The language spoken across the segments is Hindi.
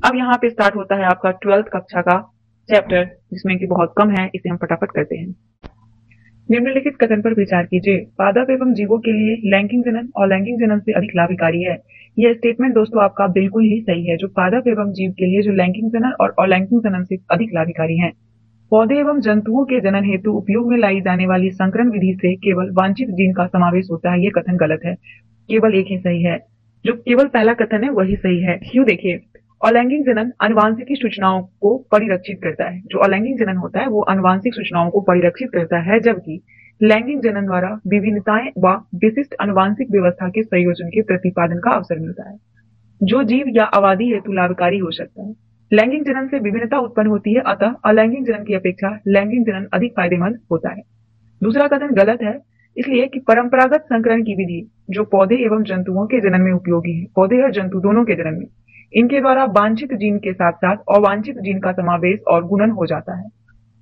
अब यहाँ पे स्टार्ट होता है आपका 12th कक्षा का चैप्टर, जिसमें कि बहुत कम है, इसे हम फटाफट करते हैं। निम्नलिखित कथन पर विचार कीजिए। पादप एवं जीवों के लिए लैंगिक जनन और लैंगिक जनन से अधिक लाभकारी है। यह स्टेटमेंट दोस्तों आपका बिल्कुल ही सही है। जो पादप एवं जीव के लिए जो लैंगिक जनन और अलैंगिक जनन से अधिक लाभकारी है। पौधे एवं जंतुओं के जनन हेतु उपयोग में लाई जाने वाली संकरण विधि से केवल वांछित जीन का समावेश होता है। यह कथन गलत है। केवल एक ही सही है। जो केवल पहला कथन है वही सही है। क्यों? देखिए, अलैंगिक जनन आनुवांशिक सूचनाओं को परिरक्षित करता है। जो अलैंगिक जनन होता है वो आनुवांशिक सूचनाओं को परिरक्षित करता है, जबकि लैंगिक जनन द्वारा विभिन्नताएं व विशिष्ट आनुवांशिक व्यवस्था के संयोजन के प्रतिपादन का अवसर मिलता है, जो जीव या आबादी हेतु लाभकारी हो सकता है। लैंगिक जनन से विभिन्नता उत्पन्न होती है, अतः अलैंगिक जनन की अपेक्षा लैंगिक जनन अधिक फायदेमंद होता है। दूसरा कथन गलत है, इसलिए कि परंपरागत संकरण की विधि जो पौधे एवं जंतुओं के जनन में उपयोगी है, पौधे और जंतु दोनों के जनन में, इनके द्वारा वांछित जीन के साथ साथ अवांछित जीन का समावेश और गुणन हो जाता है।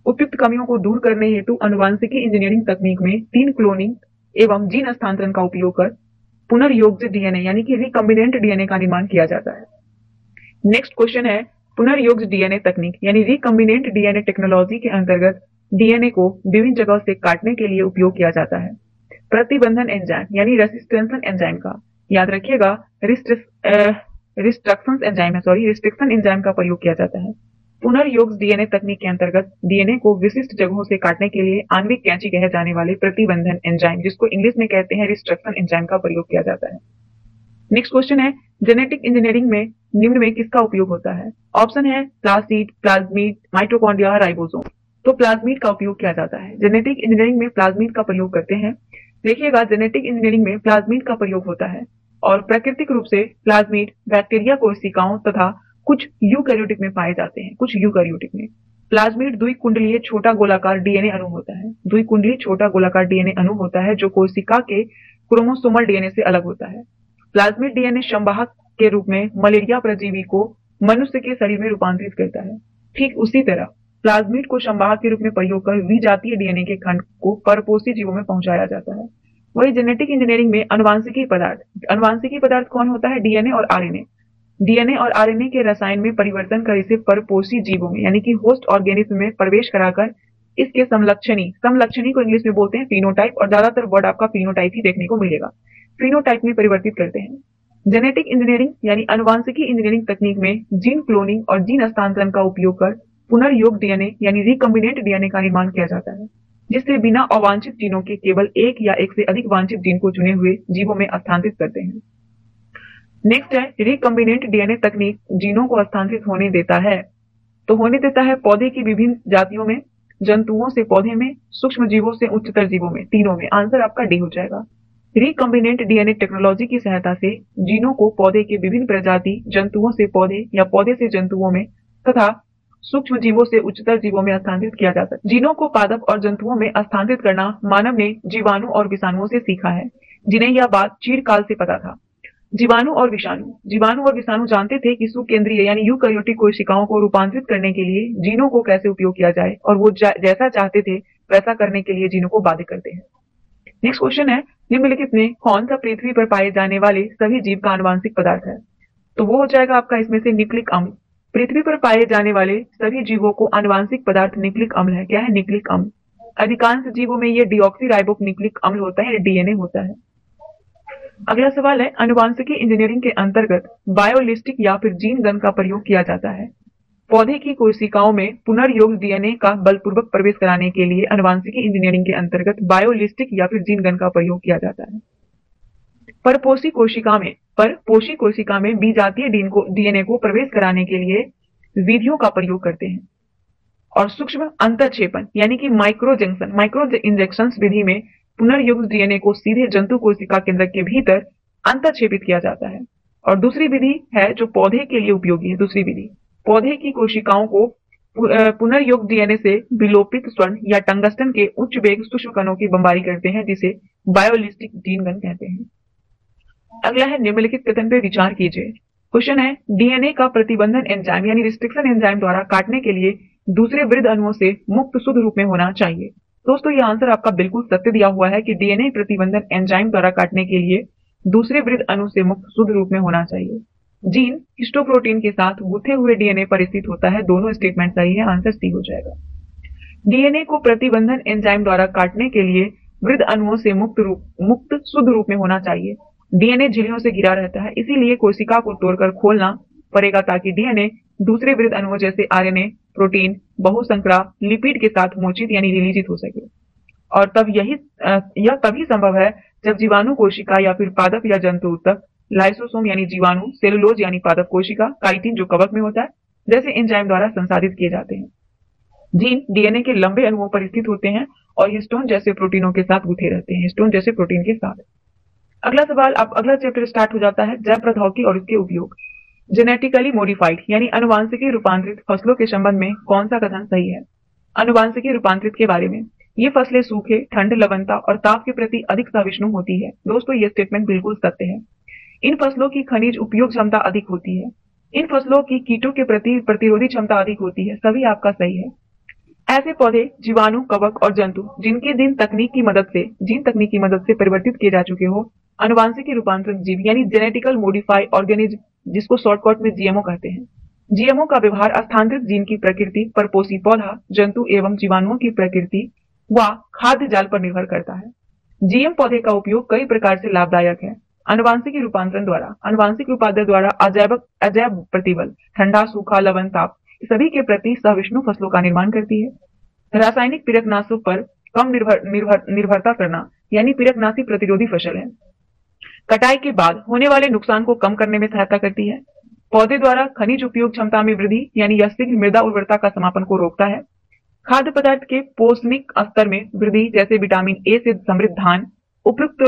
उपयुक्त कमियों को दूर करने हेतु आनुवांशिकी इंजीनियरिंग तकनीक में 3 क्लोनिंग एवं जीन हस्तांतरण का उपयोग कर पुनर्योजित डीएनए यानी कि रिकम्बिनेंट डीएनए का निर्माण किया जाता है। नेक्स्ट क्वेश्चन है, पुनर्योज डीएनए तकनीक यानी रिकम्बिनेंट डीएनए टेक्नोलॉजी के अंतर्गत डीएनए को विभिन्न जगह से काटने के लिए उपयोग किया जाता है। प्रतिबंधन एंजाइम यानी रेसिस्टेंस एंजाइम का, याद रखिएगा, रिस्ट्रिक्शन एंजाइम का प्रयोग किया जाता है। पुनर्योज डीएनए तकनीक के अंतर्गत डीएनए को विशिष्ट जगहों से काटने के लिए आणविक कैंची कहे जाने वाले प्रतिबंधन एंजाइम, जिसको इंग्लिश में कहते हैं रिस्ट्रिक्शन एंजाइम, का प्रयोग किया जाता है। नेक्स्ट क्वेश्चन है, जेनेटिक इंजीनियरिंग में निम्न में किसका उपयोग होता है? ऑप्शन है प्लास्टिड, प्लाज्मिड, माइटोकॉन्ड्रिया, राइबोसोम। तो प्लाज्मिड का उपयोग किया जाता है। जेनेटिक इंजीनियरिंग में प्लाज्मिड का प्रयोग करते हैं। देखिएगा, जेनेटिक इंजीनियरिंग में प्लाज्मिड का प्रयोग होता है और प्राकृतिक रूप से प्लाज्मिड बैक्टीरिया कोशिकाओं तथा कुछ यूकैरियोटिक में पाए जाते हैं। कुछ यूकैरियोटिक में प्लाज्मिड द्विकुंडलीय छोटा गोलाकार डीएनए अणु होता है। द्विकुंडलीय छोटा गोलाकार डीएनए अणु होता है जो कोशिका के क्रोमोसोमल डीएनए से अलग होता है। प्लाज्मिड डीएनए संवाहक के रूप में मलेरिया परजीवी को मनुष्य के शरीर में रूपांतरित करता है। ठीक उसी तरह प्लाज्मिड को संवाहक के रूप में प्रयोग कर विजातीय डीएनए के खंड को परपोषी जीवों में पहुंचाया जाता है। वही जेनेटिक इंजीनियरिंग में अनुवांशिकी पदार्थ कौन होता है? डीएनए और आरएनए। डीएनए और आरएनए के रसायन में परिवर्तन कर इसे परपोषी जीवों में यानी कि होस्ट ऑर्गेनिज्म में प्रवेश कराकर इसके समलक्षणी को इंग्लिश में बोलते हैं फिनोटाइप, और ज्यादातर वर्ड आपका फिनोटाइप ही देखने को मिलेगा। फिनोटाइप में परिवर्तित करते हैं। जेनेटिक इंजीनियरिंग यानी अनुवांशिकी इंजीनियरिंग तकनीक में जीन क्लोनिंग और जीन हस्तांतरण का उपयोग कर पुनर्योग डीएनए यानी रिकम्बिनेंट डीएनए का निर्माण किया जाता है, जिससे बिना अवांछित जीनों के केवल एक या एक से अधिक वांछित जीन को चुने हुए जीवों में हस्तांतरित करते हैं। नेक्स्ट है, रिकम्बिनेंट डीएनए तकनीक जीनों को हस्तांतरित होने देता है। तो होने देता है पौधे की विभिन्न जातियों में, जंतुओं से पौधे में, सूक्ष्म जीवों से उच्चतर जीवों में, तीनों में। आंसर आपका डी हो जाएगा। रिकम्बिनेंट डीएनए टेक्नोलॉजी की सहायता से जीनों को पौधे के विभिन्न प्रजाति, जंतुओं से पौधे या पौधे से जंतुओं में तथा सूक्ष्म जीवों से उच्चतर जीवों में हस्तांतरित किया जा सकता है। जीनों को पादप और जंतुओं में हस्तांतरित करना मानव ने जीवाणु और विषाणुओं से सीखा है, जिन्हें यह बात चीरकाल से पता था। जीवाणु और विषाणु जानते थे कि सुकेंद्रीय यानी यूकैरियोटिक कोशिकाओं को रूपांतरित करने के लिए जीनों को कैसे उपयोग किया जाए, और वो जैसा चाहते थे वैसा करने के लिए जीनों को बाध्य करते हैं। नेक्स्ट क्वेश्चन है, निम्नलिखित में कौन सा पृथ्वी पर पाए जाने वाले सभी जीव का आनुवांशिक पदार्थ है? तो वो हो जाएगा आपका इसमें से न्यूक्लिक अम्ल। पृथ्वी पर पाए जाने वाले सभी जीवों को आनुवांशिक पदार्थ न्यूक्लिक अम्ल है। क्या है? न्यूक्लिक अम्ल। अधिकांश जीवों में ये डीऑक्सीराइबो न्यूक्लिक अम्ल होता है, डीएनए होता है। अगला सवाल है, अनुवांशिकी इंजीनियरिंग के अंतर्गत बायोलिस्टिक या फिर जीन गन का प्रयोग किया जाता है। पौधे की कोशिकाओं में पुनर्योग डीएनए का बलपूर्वक प्रवेश कराने के लिए अनुवांशिकी इंजीनियरिंग के अंतर्गत बायोलिस्टिक या फिर जीन गन का प्रयोग किया जाता है। परपोषी कोशिका में बीजातीय डीएनए को प्रवेश कराने के लिए विधियों का प्रयोग करते हैं, और सूक्ष्म अंतःक्षेपण यानी कि माइक्रो इंजेक्शन विधि में पुनर्युक्त डीएनए को सीधे जंतु कोशिका केंद्र के भीतर अंतःक्षेपित किया जाता है। और दूसरी विधि है जो पौधे के लिए उपयोगी है। दूसरी विधि पौधे की कोशिकाओं को पुनर्युक्त डीएनए से विलोपित स्वर्ण या टंगस्टन के उच्च वेग सूक्ष्म कणों की बमबारी करते हैं, जिसे बायोलिस्टिक जीन गन कहते हैं। अगला है, निम्नलिखित कथन पर विचार कीजिए। क्वेश्चन है, डीएनए का प्रतिबंधन एंजाइम यानी रिस्ट्रिक्शन एंजाइम द्वारा काटने के लिए दूसरे वृद्ध अणुओं से मुक्त शुद्ध रूप में होना चाहिए। दोस्तों, यह आंसर आपका बिल्कुल सत्य दिया हुआ है कि डीएनए प्रतिबंधन एंजाइम द्वारा काटने के लिए दूसरे वृद्ध अणु से मुक्त शुद्ध रूप में होना चाहिए। जीन हिस्टोप्रोटीन के साथ गुथे हुए डीएनए पर स्थित होता है। दोनों स्टेटमेंट सही है, आंसर सी हो जाएगा। डीएनए को प्रतिबंधन एंजाइम द्वारा काटने के लिए वृद्ध अणुओं से मुक्त शुद्ध रूप में होना चाहिए। डीएनए झिल्लियों से घिरा रहता है, इसीलिए कोशिका को तोड़कर खोलना पड़ेगा ताकि डीएनए दूसरे वृद्ध अणुओं जैसे आरएनए, प्रोटीन, बहुसंकरा, लिपिड के साथ मोचित यानी रिलीजित हो सके। और यह तभी संभव है जब जीवाणु कोशिका या फिर पादप या जंतु तक लाइसोसोम यानी जीवाणु, सेलुलोज यानी पादप कोशिका, काइटिन जो कवक में होता है, जैसे एंजाइम द्वारा संसाधित किए जाते हैं। जीन डीएनए के लंबे अणुओं पर स्थित होते हैं और हिस्टोन जैसे प्रोटीनों के साथ गुथे रहते हैं, हिस्टोन जैसे प्रोटीन के साथ। अगला सवाल, अब अगला चैप्टर स्टार्ट हो जाता है, जैव प्रौद्योगिकी और इसके उपयोग। जेनेटिकली मॉडिफाइड यानी अनुवांशिकी रूपांतरित फसलों के संबंध में कौन सा कथन सही है? अनुवांशिकी रूपांतरित के बारे में, ये फसलें सूखे, ठंड, लवणता और ताप के प्रति अधिक सहिष्णु होती है। दोस्तों, ये स्टेटमेंट बिल्कुल सत्य है। इन फसलों की खनिज उपयोग क्षमता अधिक होती है। इन फसलों की कीटों के प्रति प्रतिरोधी क्षमता अधिक होती है। सभी आपका सही है। ऐसे पौधे, जीवाणु, कवक और जंतु जिनके जीन तकनीक की मदद से परिवर्तित किए जा चुके हो, अनुवांशिकी रूपांतरित जीव यानी जेनेटिकल मॉडिफाइड ऑर्गेनिज्म, जिसको शॉर्टकट में जीएमओ कहते हैं। जीएमओ का व्यवहार स्थानांतरित जीन की प्रकृति, परपोषी पौधा, जंतु एवं जीवाणुओं की प्रकृति व खाद्य जाल पर निर्भर करता है। जीएम पौधे का उपयोग कई प्रकार से लाभदायक है। अनुवांशिकी रूपांतरण द्वारा, अनुवांशिक रूपांतरण द्वारा अजैव प्रतिबल, ठंडा, सूखा, लवण, ताप सभी के प्रति सहिष्णु फसलों का निर्माण करती है। रासायनिक पीड़कनाशों पर कम निर्भरता करना यानी पीड़कनाशी प्रतिरोधी फसल है। कटाई के बाद होने वाले नुकसान को कम करने में सहायता करती है। पौधे द्वारा खनिज उपयोग क्षमता में वृद्धि यानी यह शीघ्र मृदा उर्वरता का समापन को रोकता है। खाद्य पदार्थ के पोषणिक स्तर में वृद्धि जैसे विटामिन ए से समृद्ध धान, उपयुक्त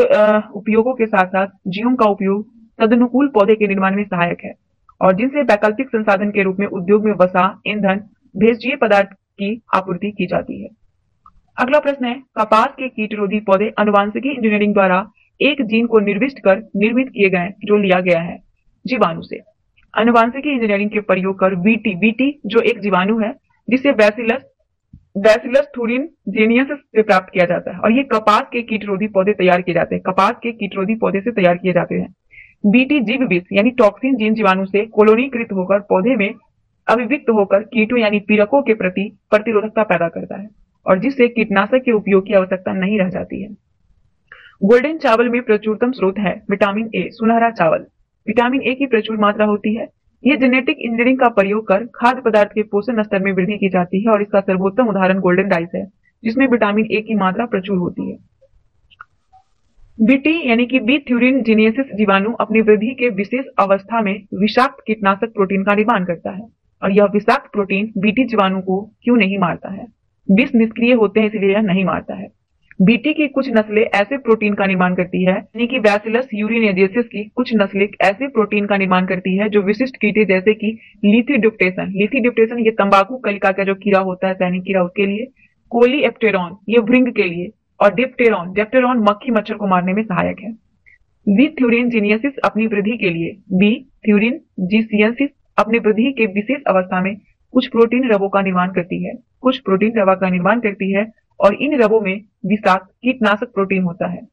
उपयोगों के साथ साथ जीवों का उपयोग तदनुकूल पौधे के निर्माण में सहायक है और जिनसे वैकल्पिक संसाधन के रूप में उद्योग में वसा, ईंधन, भेषजीय पदार्थ की आपूर्ति की जाती है। अगला प्रश्न है, कपास के कीटरोधी पौधे अनुवांशिकी इंजीनियरिंग द्वारा एक जीन को निर्दिष्ट कर निर्मित किए गए जो लिया गया है जीवाणु से। अनुवांशिकी इंजीनियरिंग के प्रयोग कर बीटी जो एक जीवाणु है जिसे बैसिलस थुरिनजेनियंसिस से प्राप्त किया जाता है और ये कपास के कीटरोधी पौधे तैयार किए जाते हैं। कपास के कीटरोधी पौधे से तैयार किए जाते हैं। बीटी जीव विष यानी टॉक्सिन जीन जीवाणु से कोलोनीकृत होकर पौधे में अभिव्यक्त होकर कीटों यानी पीड़कों के प्रति प्रतिरोधकता पैदा करता है और जिससे कीटनाशक के उपयोग की आवश्यकता नहीं रह जाती है। गोल्डन चावल में प्रचुरतम स्रोत है विटामिन ए, सुनहरा चावल। विटामिन ए की प्रचुर मात्रा होती है। यह जेनेटिक इंजीनियरिंग का प्रयोग कर खाद्य पदार्थ के पोषण स्तर में वृद्धि की जाती है और इसका सर्वोत्तम उदाहरण गोल्डन राइस है जिसमें विटामिन ए की मात्रा प्रचुर होती है। बीटी यानी कि बी थ्यूरिनजेनियसिस जीवाणु अपनी वृद्धि के विशेष अवस्था में विषाक्त कीटनाशक प्रोटीन का निर्माण करता है और यह विषाक्त प्रोटीन बीटी जीवाणु को क्यों नहीं मारता है? विष निष्क्रिय होते हैं इसलिए यह नहीं मारता है। बीटी की कुछ नस्लें ऐसे प्रोटीन का निर्माण करती है यानी कि बैसिलस यूरिनेजेसिस की कुछ नस्लें ऐसे प्रोटीन का निर्माण करती है जो विशिष्ट कीटे जैसे कि लिथिड्यूक्टेसन ये तंबाकू कलिका का जो कीड़ा होता है, सैनिक कीड़ा, उसके लिए, कोलीएप्टेरॉन ये भृंग के लिए और डेप्टेरॉन मक्खी मच्छर को मारने में सहायक है। बी थ्यूरिनजेनियसिस अपनी वृद्धि के लिए, बी थ्यूरिनजेनियसिस अपनी वृद्धि के विशेष अवस्था में कुछ प्रोटीन रवों का निर्माण करती है और इन रवों में विषाक्त कीटनाशक प्रोटीन होता है।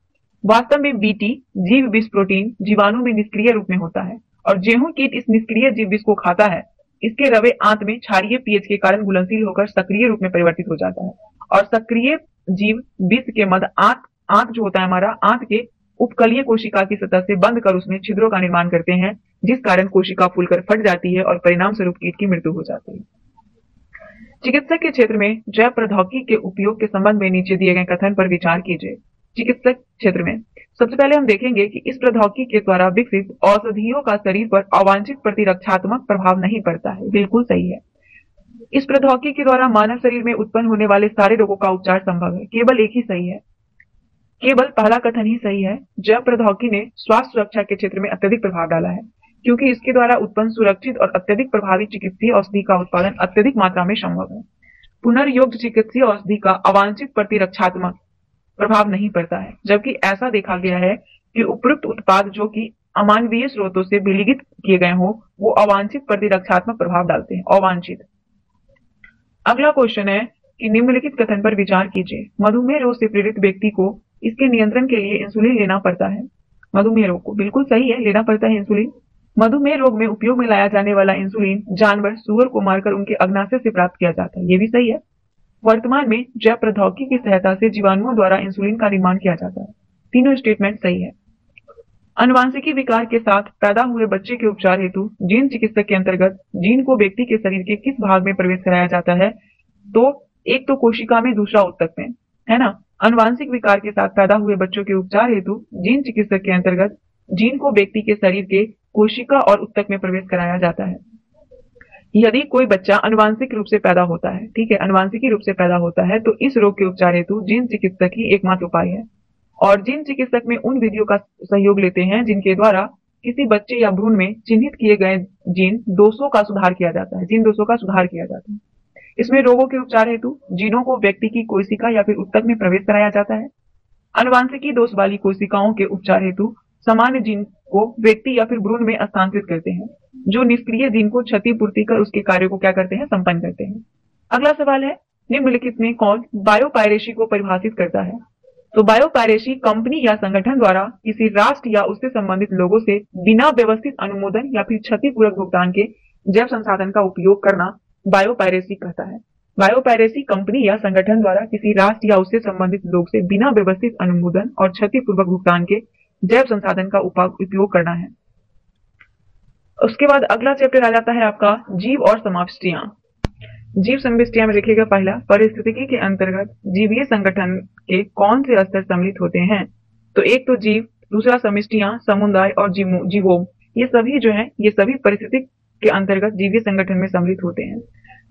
वास्तव में बीटी जीव विष प्रोटीन जीवाणु में निष्क्रिय रूप में होता है और ज्यों कीट इस निष्क्रिय जीव विष को खाता है, इसके रवे आंत में क्षारीय पीएच के कारण घुलनशील होकर सक्रिय रूप में परिवर्तित हो जाता है और सक्रिय जीव विष के मध्य आंत जो होता है हमारा, आंत के उपकलीय कोशिका की सतह से बंद कर उसमें छिद्रों का निर्माण करते हैं जिस कारण कोशिका फूलकर फट जाती है और परिणाम स्वरूप कीट की मृत्यु हो जाती है। चिकित्सक के क्षेत्र में जैव प्रौद्योगिकी के उपयोग के संबंध में नीचे दिए गए कथन पर विचार कीजिए। चिकित्सक क्षेत्र में सबसे पहले हम देखेंगे कि इस प्रौद्योगिकी के द्वारा विकसित औषधियों का शरीर पर अवांछित प्रतिरक्षात्मक प्रभाव नहीं पड़ता है। बिल्कुल सही है। इस प्रौद्योगिकी के द्वारा मानव शरीर में उत्पन्न होने वाले सारे रोगों का उपचार संभव है। केवल एक ही सही है, केवल पहला कथन ही सही है। जैव प्रौद्योगिकी ने स्वास्थ्य सुरक्षा के क्षेत्र में अत्यधिक प्रभाव डाला है क्योंकि इसके द्वारा उत्पन्न सुरक्षित और अत्यधिक प्रभावी चिकित्सीय औषधि का उत्पादन अत्यधिक मात्रा में संभव है। पुनर्योग्य चिकित्सीय औषधि का अवांछित प्रतिरक्षात्मक प्रभाव नहीं पड़ता है, जबकि ऐसा देखा गया है कि उपयुक्त उत्पाद जो कि अमानवीय स्रोतों से विलिखित किए गए हो वो अवांछित प्रतिरक्षात्मक प्रभाव डालते हैं। अवांछित। अगला क्वेश्चन है कि निम्नलिखित कथन पर विचार कीजिए। मधुमेह रोग से पीड़ित व्यक्ति को इसके नियंत्रण के लिए इंसुलिन लेना पड़ता है। मधुमेह रोग को बिल्कुल सही है, लेना पड़ता है इंसुलिन। मधुमेह रोग में उपयोग में लाया जाने वाला इंसुलिन जानवर सूअर को मारकर उनके अग्नाशय से प्राप्त किया जाता है। ये भी सही है। वर्तमान में जैव प्रौद्योगिकी की सहायता से जीवाणुओं द्वारा इंसुलिन का निर्माण किया जाता है। तीनों स्टेटमेंट सही है। अनुवांशिकी विकार के साथ पैदा हुए बच्चे के उपचार हेतु जीन चिकित्सक के अंतर्गत जीन को व्यक्ति के शरीर के किस भाग में प्रवेश कराया जाता है? तो एक तो कोशिका में, दूसरा उत्तक में, है ना। अनुवांशिक विकार के साथ पैदा हुए बच्चों के उपचार हेतु जीन चिकित्सक के अंतर्गत जीन को व्यक्ति के शरीर के कोशिका और उत्तक में प्रवेश कराया जाता है। यदि कोई बच्चा अनुवांशिक रूप से पैदा होता है, ठीक है, अनुवांशिकी रूप से पैदा होता है, तो इस रोग के उपचार हेतु जीन चिकित्सक ही एकमात्र उपाय है। और जीन चिकित्सक में उन विधियों का सहयोग लेते हैं जिनके द्वारा किसी बच्चे या भ्रूण में चिन्हित किए गए जीन दोषों का सुधार किया जाता है। जीन दोषों का सुधार किया जाता है। इसमें रोगों के उपचार हेतु जीनों को व्यक्ति की कोशिका या फिर उत्तक में प्रवेश कराया जाता है। अनुवांशिकी दोष वाली कोशिकाओं के उपचार हेतु सामान्य जीन को व्यक्ति या फिर भ्रूण में स्थानांतरित करते हैं, जो निष्क्रिय जीन को क्षतिपूर्ति कर उसके कार्यों को क्या करते हैं? संपन्न करते हैं। अगला सवाल है, निम्नलिखित में कौन बायोपायरेसी को परिभाषित करता है? तो बायोपायरेसी कंपनी या संगठन द्वारा किसी राष्ट्र या उससे संबंधित लोगों से बिना व्यवस्थित अनुमोदन या फिर क्षतिपूर्वक भुगतान के जैव संसाधन का उपयोग करना बायोपायरेसी कहता है। बायोपायरेसी कंपनी या संगठन द्वारा किसी राष्ट्र या उससे संबंधित लोग से बिना व्यवस्थित अनुमोदन और क्षतिपूर्वक भुगतान के जैव संसाधन का उपयोग करना है। उसके बाद अगला चैप्टर आ जाता है आपका जीव और समष्टियां। जीव समष्टियां में देखिएगा, पहला, पारिस्थितिकी के अंतर्गत जीवीय संगठन के कौन से स्तर सम्मिलित होते हैं? तो एक तो जीव, दूसरा समष्टियां, समुदाय और जीवोम। ये सभी जो है, ये सभी पारिस्थितिकी के अंतर्गत जीवीय संगठन में सम्मिलित होते हैं।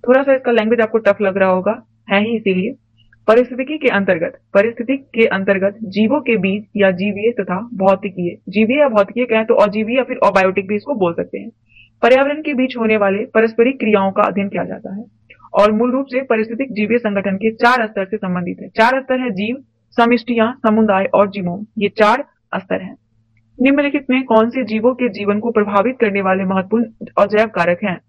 थोड़ा सा इसका लैंग्वेज आपको टफ लग रहा होगा, है ही इसीलिए। पारिस्थितिकी के अंतर्गत जीवों के बीच या जीवीय तथा भौतिकीय, जीवीय या भौतिकीय कहें तो अजीवीय या फिर अबायोटिक भी इसको बोल सकते हैं, पर्यावरण के बीच होने वाले पारस्परिक क्रियाओं का अध्ययन किया जाता है। और मूल रूप से पारिस्थितिक जीवीय संगठन के 4 स्तर से संबंधित है। 4 स्तर है, जीव, समष्टियां, समुदाय और जीवों, ये 4 स्तर हैं। निम्नलिखित में कौन से जीवों के जीवन को प्रभावित करने वाले महत्वपूर्ण अजैव कारक हैं?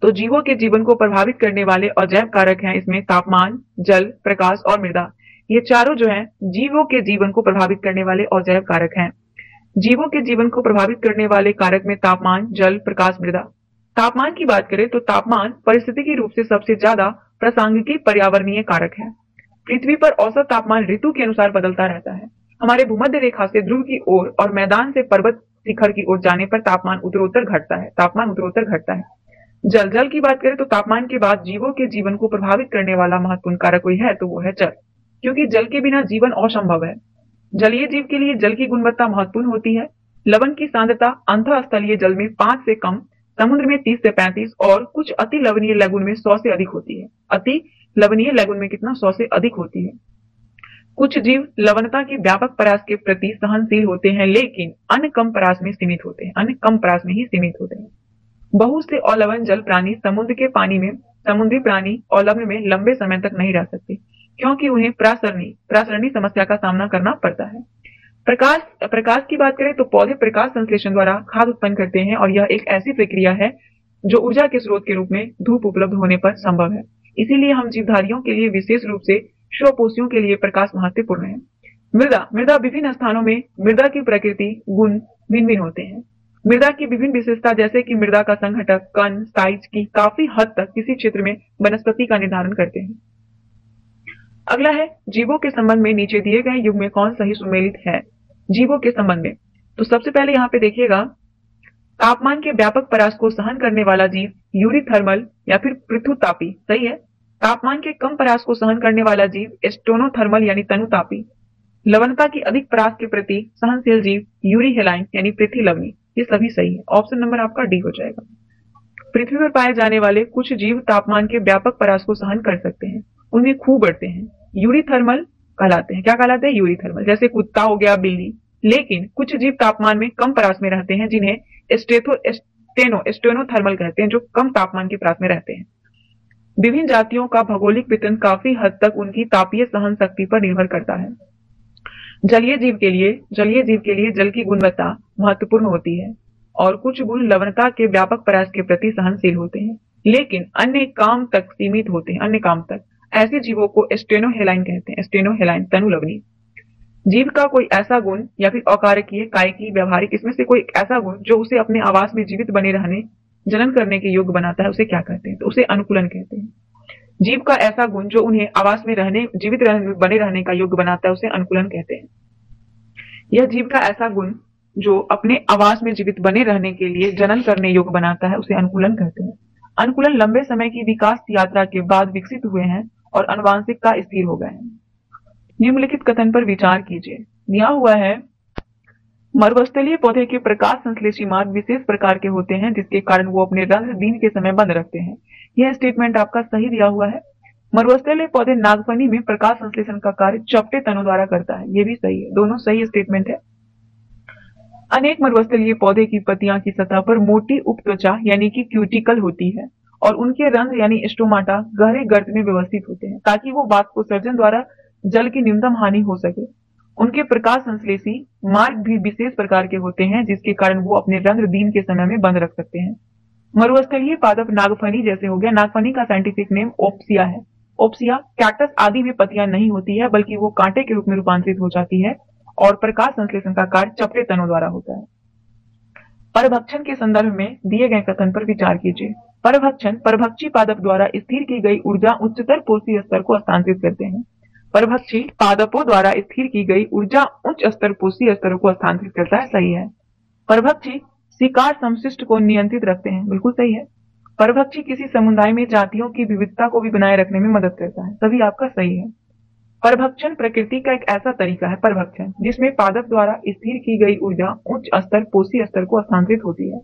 तो जीवों के जीवन को प्रभावित करने वाले अजैव कारक हैं इसमें तापमान, जल, प्रकाश और मृदा। ये चारों जो हैं जीवों के जीवन को प्रभावित करने वाले अजैव कारक हैं। जीवों के जीवन को प्रभावित करने वाले कारक में तापमान, जल, प्रकाश, मृदा। तापमान की बात करें तो तापमान पारिस्थितिकी रूप से सबसे ज्यादा प्रासंगिक पर्यावरणीय कारक है। पृथ्वी पर औसत तापमान ऋतु के अनुसार बदलता रहता है। हमारे भूमध्य रेखा से ध्रुव की ओर और मैदान से पर्वत शिखर की ओर जाने पर तापमान उत्तरोत्तर घटता है। जल की बात करें तो तापमान के बाद जीवों के जीवन को प्रभावित करने वाला महत्वपूर्ण कारक कोई है तो वो है जल, क्योंकि जल के बिना जीवन असंभव है। जलीय जीव के लिए जल की गुणवत्ता महत्वपूर्ण होती है। लवण की सांद्रता अंतःस्थलीय जल में 5 से कम, समुद्र में 30 से 35 और कुछ अति लवणीय लैगून में 100 से अधिक होती है। अति लवणीय लैगून में कितना? 100 से अधिक होती है। कुछ जीव लवणता के व्यापक परास के प्रति सहनशील होते हैं, लेकिन अन्य कम परास में सीमित होते हैं। बहुत से अलवण जल प्राणी समुद्र के पानी में, समुद्री प्राणी अवलवण में लंबे समय तक नहीं रह सकते, क्योंकि उन्हें प्रासरणी समस्या का सामना करना पड़ता है। प्रकाश की बात करें तो पौधे प्रकाश संश्लेषण द्वारा खाद्य उत्पन्न करते हैं और यह एक ऐसी प्रक्रिया है जो ऊर्जा के स्रोत के रूप में धूप उपलब्ध होने पर संभव है। इसीलिए हम जीवधारियों के लिए, विशेष रूप से स्वपोषियों के लिए प्रकाश महत्वपूर्ण है। मृदा विभिन्न स्थानों में मृदा की प्रकृति गुण भिन्न होते हैं। मृदा की विभिन्न विशेषता जैसे कि मृदा का संघटक, कण, साइज की काफी हद तक किसी क्षेत्र में वनस्पति का निर्धारण करते हैं। अगला है जीवों के संबंध में नीचे दिए गए युग में कौन सही सुमेलित है? जीवों के संबंध में तो सबसे पहले यहाँ पे देखिएगा, तापमान के व्यापक परास को सहन करने वाला जीव यूरिथर्मल या फिर पृथुतापी, सही है। तापमान के कम परास को सहन करने वाला जीव स्टेनोथर्मल यानी तनुतापी। लवणता की अधिक परास के प्रति सहनशील जीव यूरिहेलाइन यानी पृथ्वी लवणी। ये सभी सही है। ऑप्शन नंबर आपका डी हो जाएगा। पृथ्वी पर पाए जाने वाले कुछ जीव तापमान के व्यापक परास को सहन कर सकते हैं, उनमें खूब बढ़ते हैं, यूरिथर्मल कहलाते हैं। क्या कहलाते हैं? यूरिथर्मल। जैसे कुत्ता हो गया, बिल्ली। लेकिन कुछ जीव तापमान में कम परास में रहते हैं, जिन्हें स्टेनोथर्मल कहते हैं, जो कम तापमान के परास में रहते हैं। विभिन्न जातियों का भौगोलिक वितरण काफी हद तक उनकी तापीय सहन शक्ति पर निर्भर करता है। जलीय जीव के लिए जल की गुणवत्ता महत्वपूर्ण होती है और कुछ गुण लवणता के व्यापक परास के प्रति सहनशील होते हैं, लेकिन अन्य काम तक सीमित होते हैं। ऐसे जीवों को स्टेनोहेलाइन कहते हैं, स्टेनोहेलाइन तनु लवणी। जीव का कोई ऐसा गुण या फिर अकारकीय, कायिकी, व्यवहारिक, इसमें से कोई ऐसा गुण जो उसे अपने आवास में जीवित बने रहने, जनन करने के योग्य बनाता है, उसे क्या कहते हैं? तो उसे अनुकूलन कहते हैं। जीव का ऐसा गुण जो उन्हें आवास में बने रहने का योग्य बनाता है, उसे अनुकूलन कहते हैं। यह जीव का ऐसा गुण जो अपने आवास में जीवित बने रहने के लिए जनन करने योग्य बनाता है, उसे अनुकूलन कहते हैं। अनुकूलन लंबे समय की विकास यात्रा के बाद विकसित हुए हैं और आनुवंशिकता स्थिर हो गए हैं। निम्नलिखित कथन पर विचार कीजिए। दिया हुआ है, मरुस्थलीय पौधे के प्रकाश संश्लेषी मार्ग विशेष प्रकार के होते हैं जिसके कारण वो अपने रंध्र दिन के समय बंद रखते हैं। यह स्टेटमेंट आपका सही दिया हुआ है। मरुस्थलीय पौधे नागफनी में प्रकाश संश्लेषण का कार्य चपटे तनों द्वारा करता है। ये भी सही है, दोनों सही स्टेटमेंट है। अनेक मरुस्थलीय पौधे की पत्तियां की सतह पर मोटी उपत्वचा यानी कि क्यूटिकल होती है और उनके रंध्र यानी स्टोमाटा गहरे गर्त में व्यवस्थित होते हैं ताकि वो वाष्पोत्सर्जन द्वारा जल की न्यूनतम हानि हो सके। उनके प्रकाश संश्लेषी मार्ग भी विशेष प्रकार के होते हैं जिसके कारण वो अपने रंध्र दिन के समय में बंद रख सकते हैं। मरुस्थलीय पादप नागफनी जैसे हो गया। नागफनी का साइंटिफिक नेम ओप्सिया है। ओप्सिया कैक्टस आदि में पत्तियां नहीं होती है बल्कि वो कांटे के रूप में रूपांतरित हो जाती है और प्रकाश संश्लेषण का कार्य चपटे तनों द्वारा होता है। परभक्षण के संदर्भ में दिए गए कथन पर विचार कीजिए। परभक्षण परभक्षी पादप द्वारा स्थिर की गई ऊर्जा उच्चतर पोषी स्तर को हस्तांतरित करते हैं। परभक्षी पादपों द्वारा स्थिर की गई ऊर्जा उच्च स्तर पोषी स्तरों को हस्तांतरित करता है। सही है। परभक्षी शिकार समशिष्ट को नियंत्रित रखते हैं। बिल्कुल सही है। परभक्षी किसी समुदाय में जातियों की विविधता को भी बनाए रखने में मदद करता है। सभी आपका सही है। परभक्षण प्रकृति का एक ऐसा तरीका है परभक्षण जिसमें पादप द्वारा स्थिर की गई ऊर्जा उच्च स्तर पोषी स्तर को हस्तांतरित होती है।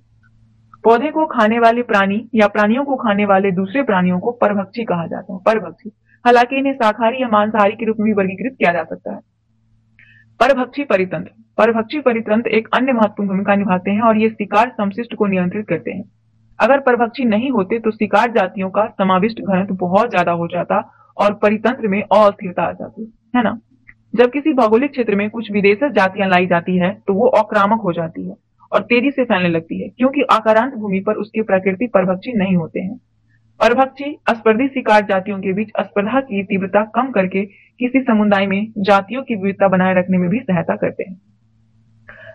पौधे को खाने वाले प्राणी या प्राणियों को खाने वाले दूसरे प्राणियों को परभक्षी कहा जाता है। परभक्षी, हालांकि इन्हें शाकाहारी या मांसाहारी के रूप में भी वर्गीकृत किया जा सकता है। परभक्षी परितंत्र, परभक्षी परितंत्र एक अन्य महत्वपूर्ण भूमिका निभाते हैं और ये शिकार समशिष्ट को नियंत्रित करते हैं। अगर परभक्षी नहीं होते तो शिकार जातियों का समाविष्ट घनत्व बहुत ज्यादा हो जाता और परितंत्र में अस्थिरता आ जाती है ना। जब किसी भौगोलिक क्षेत्र में कुछ विदेशी जातियां लाई जाती है तो वो आक्रामक हो जाती है और तेजी से फैलने लगती है क्योंकि आकारांत भूमि पर उसके प्राकृतिक परभक्षी नहीं होते हैं। परभक्षी अस्पर्धी शिकार जातियों के बीच स्पर्धा की तीव्रता कम करके किसी समुदाय में जातियों की विविधता बनाए रखने में भी सहायता करते हैं।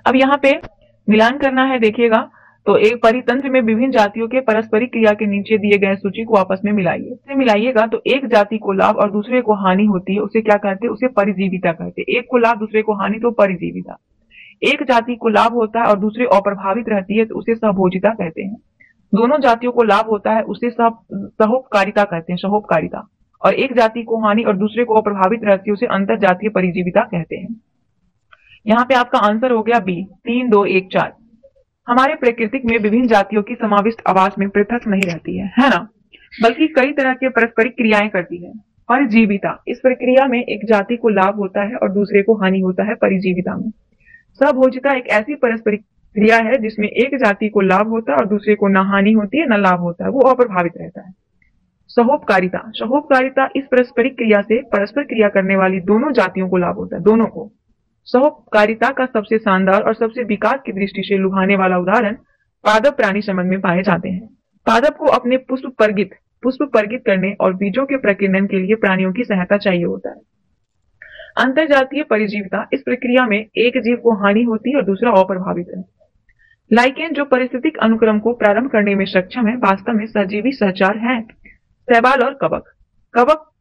अब यहाँ पे मिलान करना है, देखिएगा। तो एक परितंत्र में विभिन्न जातियों के पारस्परिक क्रिया के नीचे दिए गए सूची को आपस में मिलाइए। मिलाइएगा तो एक जाति को लाभ और दूसरे को हानि होती है, उसे क्या कहते हैं? उसे परिजीविता कहते हैं। एक को लाभ दूसरे को हानि तो परिजीविता। एक जाति को लाभ होता है और दूसरे अप्रभावित रहती है तो उसे सहभोजिता कहते हैं। दोनों जातियों को लाभ होता है उसे सहोपकारिता कहते हैं, सहोपकारिता। और एक जाति को हानि और दूसरे को अप्रभावित रहती है उसे अंतर जातीय परिजीविता कहते हैं। यहाँ पे आपका आंसर हो गया बी, 3, 2, 1, 4। हमारे प्रकृतिक में विभिन्न जातियों की समाविष्ट आवास में पृथक नहीं रहती है ना, बल्कि कई तरह के पारस्परिक क्रियाएं करती है। परिजीविता, इस प्रक्रिया में एक जाति को लाभ होता है और दूसरे को हानि होता है परिजीविता में। सहभोजिता एक ऐसी पारस्परिक क्रिया है जिसमें एक जाति को लाभ होता है और दूसरे को न हानि होती है न लाभ होता है, वो अप्रभावित रहता है। सहोपकारिता, सहोपकारिता इस पारस्परिक क्रिया से परस्पर क्रिया करने वाली दोनों जातियों को लाभ होता है, दोनों को। सहोपकारिता का सबसे शानदार और सबसे विकास की दृष्टि से लुभाने वाला उदाहरण पादप प्राणी संबंध में पाए जाते हैं। पादप को अपने पुष्प परगित करने और बीजों के प्रकीर्णन के लिए प्राणियों की सहायता चाहिए होता है। अंतरजातीय परिजीविता, इस प्रक्रिया में एक जीव को हानि होती है और दूसरा अप्रभावित है। लाइकेन जो पारिस्थितिक अनुक्रम को प्रारंभ करने में सक्षम है, वास्तव में सजीवी सहचार है। शैवाल और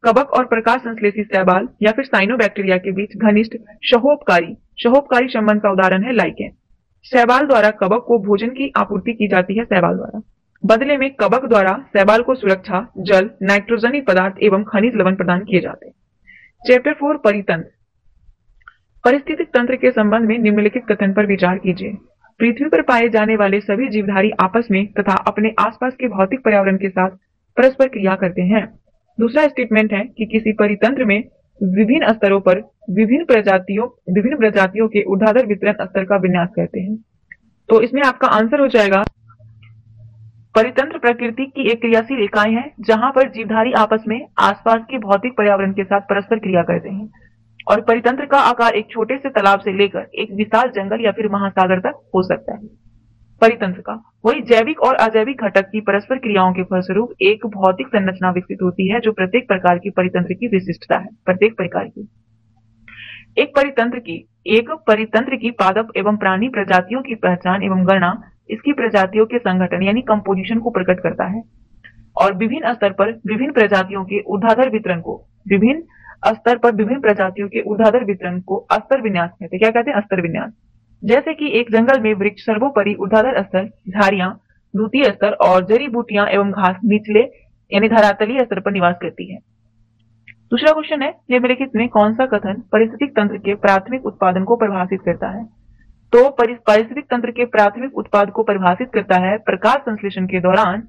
कवक और प्रकाश संश्लेषी शैवाल या फिर साइनोबैक्टीरिया के बीच घनिष्ठ सहोपकारी संबंध का उदाहरण है लाइकेन। शैवाल द्वारा कवक को भोजन की आपूर्ति की जाती है शैवाल द्वारा। बदले में कवक द्वारा शैवाल को सुरक्षा, जल, नाइट्रोजनी पदार्थ एवं खनिज लवण प्रदान किए जाते हैं। चैप्टर 4 परितंत्र। परिस्थितिक तंत्र के संबंध में निम्नलिखित कथन पर विचार कीजिए। पृथ्वी पर पाए जाने वाले सभी जीवधारी आपस में तथा अपने आसपास के भौतिक पर्यावरण के साथ परस्पर क्रिया करते हैं। दूसरा स्टेटमेंट है कि किसी परितंत्र में विभिन्न स्तरों पर विभिन्न प्रजातियों के ऊर्ध्वाधर वितरण स्तर का विन्यास करते हैं। तो इसमें आपका आंसर हो जाएगा, परितंत्र प्रकृति की एक क्रियाशील इकाई है जहां पर जीवधारी आपस में आसपास के भौतिक पर्यावरण के साथ परस्पर क्रिया करते हैं और परितंत्र का आकार एक छोटे से तालाब से लेकर एक विशाल जंगल या फिर महासागर तक हो सकता है। परितंत्र का वही जैविक और अजैविक घटक की परस्पर क्रियाओं के फलस्वरूप एक भौतिक संरचना विकसित होती है जो प्रत्येक प्रकार की परितंत्र की विशिष्टता है, प्रत्येक प्रकार की। एक परितंत्र की पादप एवं प्राणी प्रजातियों की पहचान एवं गणना इसकी प्रजातियों के संगठन यानी कंपोजिशन को प्रकट करता है और विभिन्न स्तर पर विभिन्न प्रजातियों के ऊर्ध्वाधर वितरण को अस्तर विन्यास कहते हैं। क्या कहते हैं? अस्तर विन्यास। जैसे कि एक जंगल में वृक्ष सर्वोपरि ऊर्ध्वाधर स्तर, झाड़ियां द्वितीय स्तर और जड़ी बूटियां एवं घास निचले यानी धरातलीय स्तर पर निवास करती है। दूसरा क्वेश्चन है, निम्नलिखित में कौन सा कथन पारिस्थितिक तंत्र के प्राथमिक उत्पादन को परिभाषित करता है? तो पारिस्थितिक तंत्र के प्राथमिक उत्पाद को परिभाषित करता है प्रकाश संश्लेषण के दौरान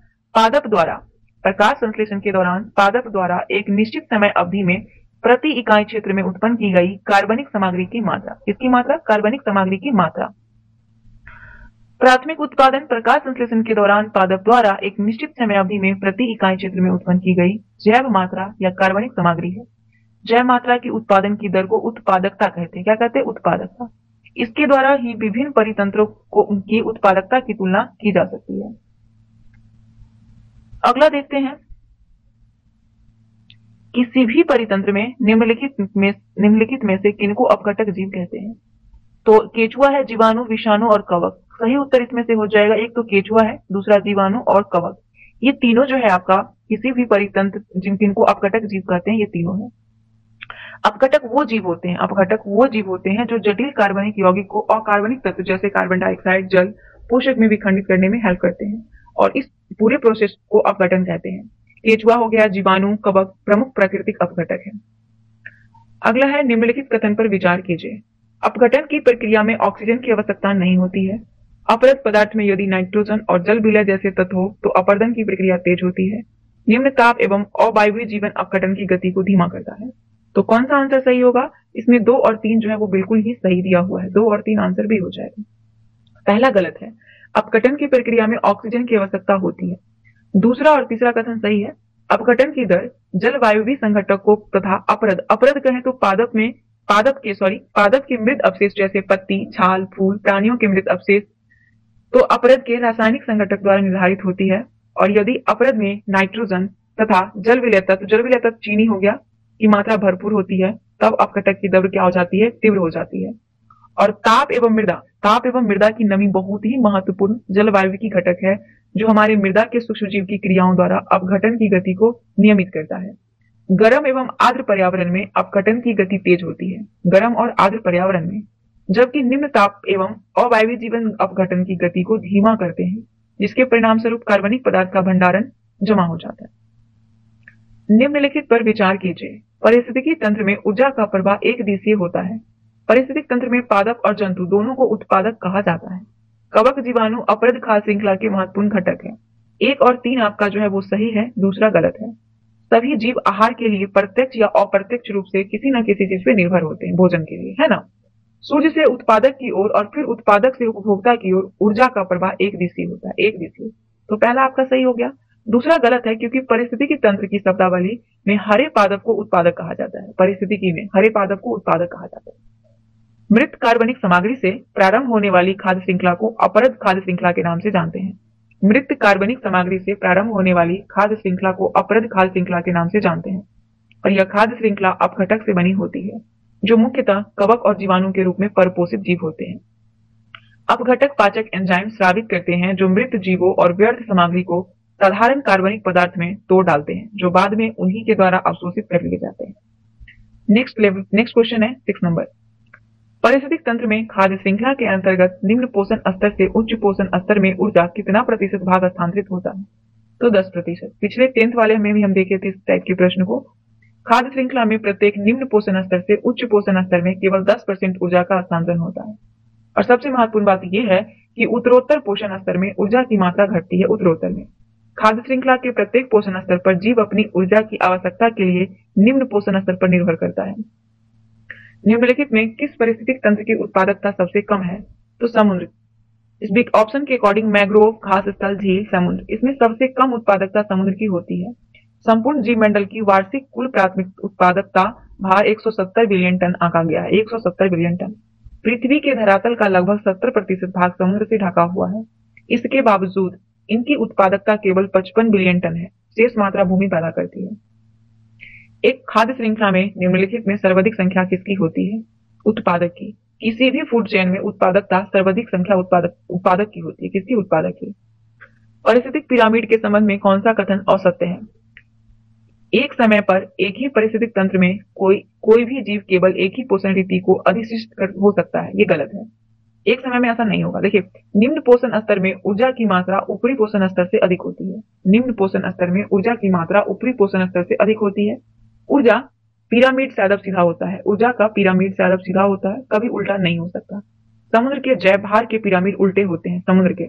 पादप द्वारा एक निश्चित समय अवधि में प्रति इकाई क्षेत्र में उत्पन्न की गई कार्बनिक सामग्री की मात्रा। किसकी मात्रा? कार्बनिक सामग्री की मात्रा। प्राथमिक उत्पादन प्रकाश संश्लेषण के दौरान पादप द्वारा एक निश्चित समय अवधि में प्रति इकाई क्षेत्र में उत्पन्न की गई जैव मात्रा या कार्बनिक सामग्री है। जैव मात्रा की उत्पादन की दर को उत्पादकता कहते हैं। क्या कहते हैं? उत्पादकता। इसके द्वारा ही विभिन्न परितंत्रों को उनकी उत्पादकता की तुलना की जा सकती है। अगला देखते हैं, किसी भी परितंत्र में निम्नलिखित में से किनको अपघटक जीव कहते हैं? तो केचुआ है, जीवाणु, विषाणु और कवक। सही उत्तर इसमें से हो जाएगा, एक तो केचुआ है, दूसरा जीवाणु और कवक। ये तीनों जो है आपका किसी भी परितंत्र जिनको अपघटक जीव कहते हैं, ये तीनों है। अपघटक वो जीव होते हैं जो जटिल कार्बनिक यौगिक को अकार्बनिक तत्व जैसे कार्बन डाइऑक्साइड, जल, पोषक में विखंडित करने में हेल्प करते हैं और इस पूरे प्रोसेस को अपघटन कहते हैं। केचुआ हो गया, जीवाणु, कवक प्रमुख प्राकृतिक अपघटक है। अगला है, निम्नलिखित कथन पर विचार कीजिए। अपघटन की प्रक्रिया में ऑक्सीजन की आवश्यकता नहीं होती है। अपरद पदार्थ में यदि नाइट्रोजन और जल विलय जैसे तत्व हो तो अपरदन की प्रक्रिया तेज होती है। निम्न ताप एवं अवायवीय जीवन अपघटन की गति को धीमा करता है। तो कौन सा आंसर सही होगा? इसमें 2 और 3 जो है वो बिल्कुल ही सही दिया हुआ है। 2 और 3 आंसर भी हो जाएगा। पहला गलत है, अपघटन की प्रक्रिया में ऑक्सीजन की आवश्यकता होती है। दूसरा और तीसरा कथन सही है। अपघटन की दर जलवायवीय संघटकों तथा अपरद कहें तो पादप के मृत अवशेष जैसे पत्ती, छाल, फूल, प्राणियों के मृत अवशेष तो अपरद के रासायनिक संघटक द्वारा निर्धारित होती है। और यदि अपरद में नाइट्रोजन तथा जल विलय तत्व चीनी हो गया की मात्रा भरपूर होती है, तब अपघटक की दर क्या हो जाती है? तीव्र हो जाती है। और ताप एवं मृदा की नमी बहुत ही महत्वपूर्ण जलवायु की घटक है जो हमारे मृदा के सूक्ष्मजीव की क्रियाओं द्वारा अपघटन की गति को नियमित करता है। गर्म एवं आर्द्र पर्यावरण में अपघटन की गति तेज होती है, गर्म और आर्द्र पर्यावरण में, जबकि निम्न ताप एवं अवायवीय जीवन अपघटन की गति को धीमा करते हैं, जिसके परिणाम स्वरूप कार्बनिक पदार्थ का भंडारण जमा हो जाता है। निम्नलिखित पर विचार कीजिए। पारिस्थितिकी तंत्र में ऊर्जा का प्रवाह एक दिशीय होता है। पारिस्थितिक तंत्र में पादप और जंतु दोनों को उत्पादक कहा जाता है। कवक, जीवाणु अपरद खाद्य श्रृंखला के महत्वपूर्ण घटक है। 1 और 3 आपका जो है वो सही है, दूसरा गलत है। सभी जीव आहार के लिए प्रत्यक्ष या अप्रत्यक्ष रूप से किसी न किसी चीज पे निर्भर होते हैं भोजन के लिए, है ना। सूर्य से उत्पादक की ओर और फिर उत्पादक से उपभोक्ता की ओर ऊर्जा का प्रवाह एक दिशीय होता है, एक दिशीय। तो पहला आपका सही हो गया। दूसरा गलत है क्योंकि पारिस्थितिकी तंत्र की शब्दावली में हरे पादप को उत्पादक कहा जाता है। पारिस्थितिकी में हरे पादप को उत्पादक कहा जाता है। मृत कार्बनिक सामग्री से प्रारंभ होने वाली खाद्य श्रृंखला को अपरद खाद्य श्रृंखला के नाम से जानते हैं। मृत कार्बनिक सामग्री से प्रारंभ होने वाली खाद्य श्रृंखला को अपरद खाद्य श्रृंखला के नाम से जानते हैं और यह खाद्य श्रृंखला अपघटक से बनी होती है जो मुख्यतः कवक और जीवाणु के रूप में परपोषित जीव होते हैं। अपघटक पाचक एंजाइम स्रावित करते हैं जो मृत जीवों और व्यर्थ सामग्री को साधारण कार्बनिक पदार्थ में तोड़ डालते हैं जो बाद में उन्हीं के द्वारा अवशोषित कर लिए जाते हैं। नेक्स्ट क्वेश्चन है 6 नंबर। पारिस्थितिक तंत्र में खाद्य श्रृंखला के अंतर्गत निम्न पोषण स्तर से उच्च पोषण स्तर में ऊर्जा कितना प्रतिशत भाग स्थानांतरित होता है? तो 10%। पिछले 10th वाले में भी हम देखे थे इस टाइप के प्रश्न को। खाद्य श्रृंखला में प्रत्येक निम्न पोषण स्तर से उच्च पोषण स्तर में केवल 10% ऊर्जा का हस्तांतरण होता है। और सबसे महत्वपूर्ण बात यह है कि उत्तरोत्तर पोषण स्तर में ऊर्जा की मात्रा घटती है। उत्तरोत्तर में खाद्य श्रृंखला के प्रत्येक पोषण स्तर पर जीव अपनी ऊर्जा की आवश्यकता के लिए निम्न पोषण स्तर पर निर्भर करता है। निम्नलिखित में किस पारिस्थितिक तंत्र की उत्पादकता सबसे कम है? तो समुद्र। इस बिग ऑप्शन के अकॉर्डिंग मैंग्रोव, घास स्थल, झील, समुद्र, इसमें सबसे कम उत्पादकता समुद्र की होती है। संपूर्ण जीव मंडल की वार्षिक कुल प्राथमिक उत्पादकता भार 170 बिलियन टन आंका गया है। 170 बिलियन टन। पृथ्वी के धरातल का लगभग 70% भाग समुद्र से ढका हुआ है। इसके बावजूद इनकी उत्पादकता केवल 55 बिलियन टन है। शेष मात्रा भूमि पैदा करती है। एक खाद्य श्रृंखला में निम्नलिखित में सर्वाधिक संख्या किसकी होती है? उत्पादक की। किसी भी फूड चेन में उत्पादकता सर्वाधिक संख्या उत्पादक की होती है। किसकी? उत्पादक की। पारिस्थितिक पिरामिड के संबंध में कौन सा कथन असत्य है? एक समय पर एक ही पारिस्थितिक तंत्र में कोई भी जीव केवल एक ही पोषण रीति को अधिष्ठित हो सकता है। ये गलत है। एक समय में ऐसा नहीं होगा। देखिए, निम्न पोषण स्तर में ऊर्जा की मात्रा ऊपरी पोषण स्तर से अधिक होती है। निम्न पोषण स्तर में ऊर्जा की मात्रा ऊपरी पोषण स्तर से अधिक होती है। ऊर्जा पिरामिड से आदब सीधा होता है। ऊर्जा का पिरामिड से आदब सीधा होता है, कभी उल्टा नहीं हो सकता। समुद्र के जय भार के पिरामिड उल्टे होते हैं। समुद्र के।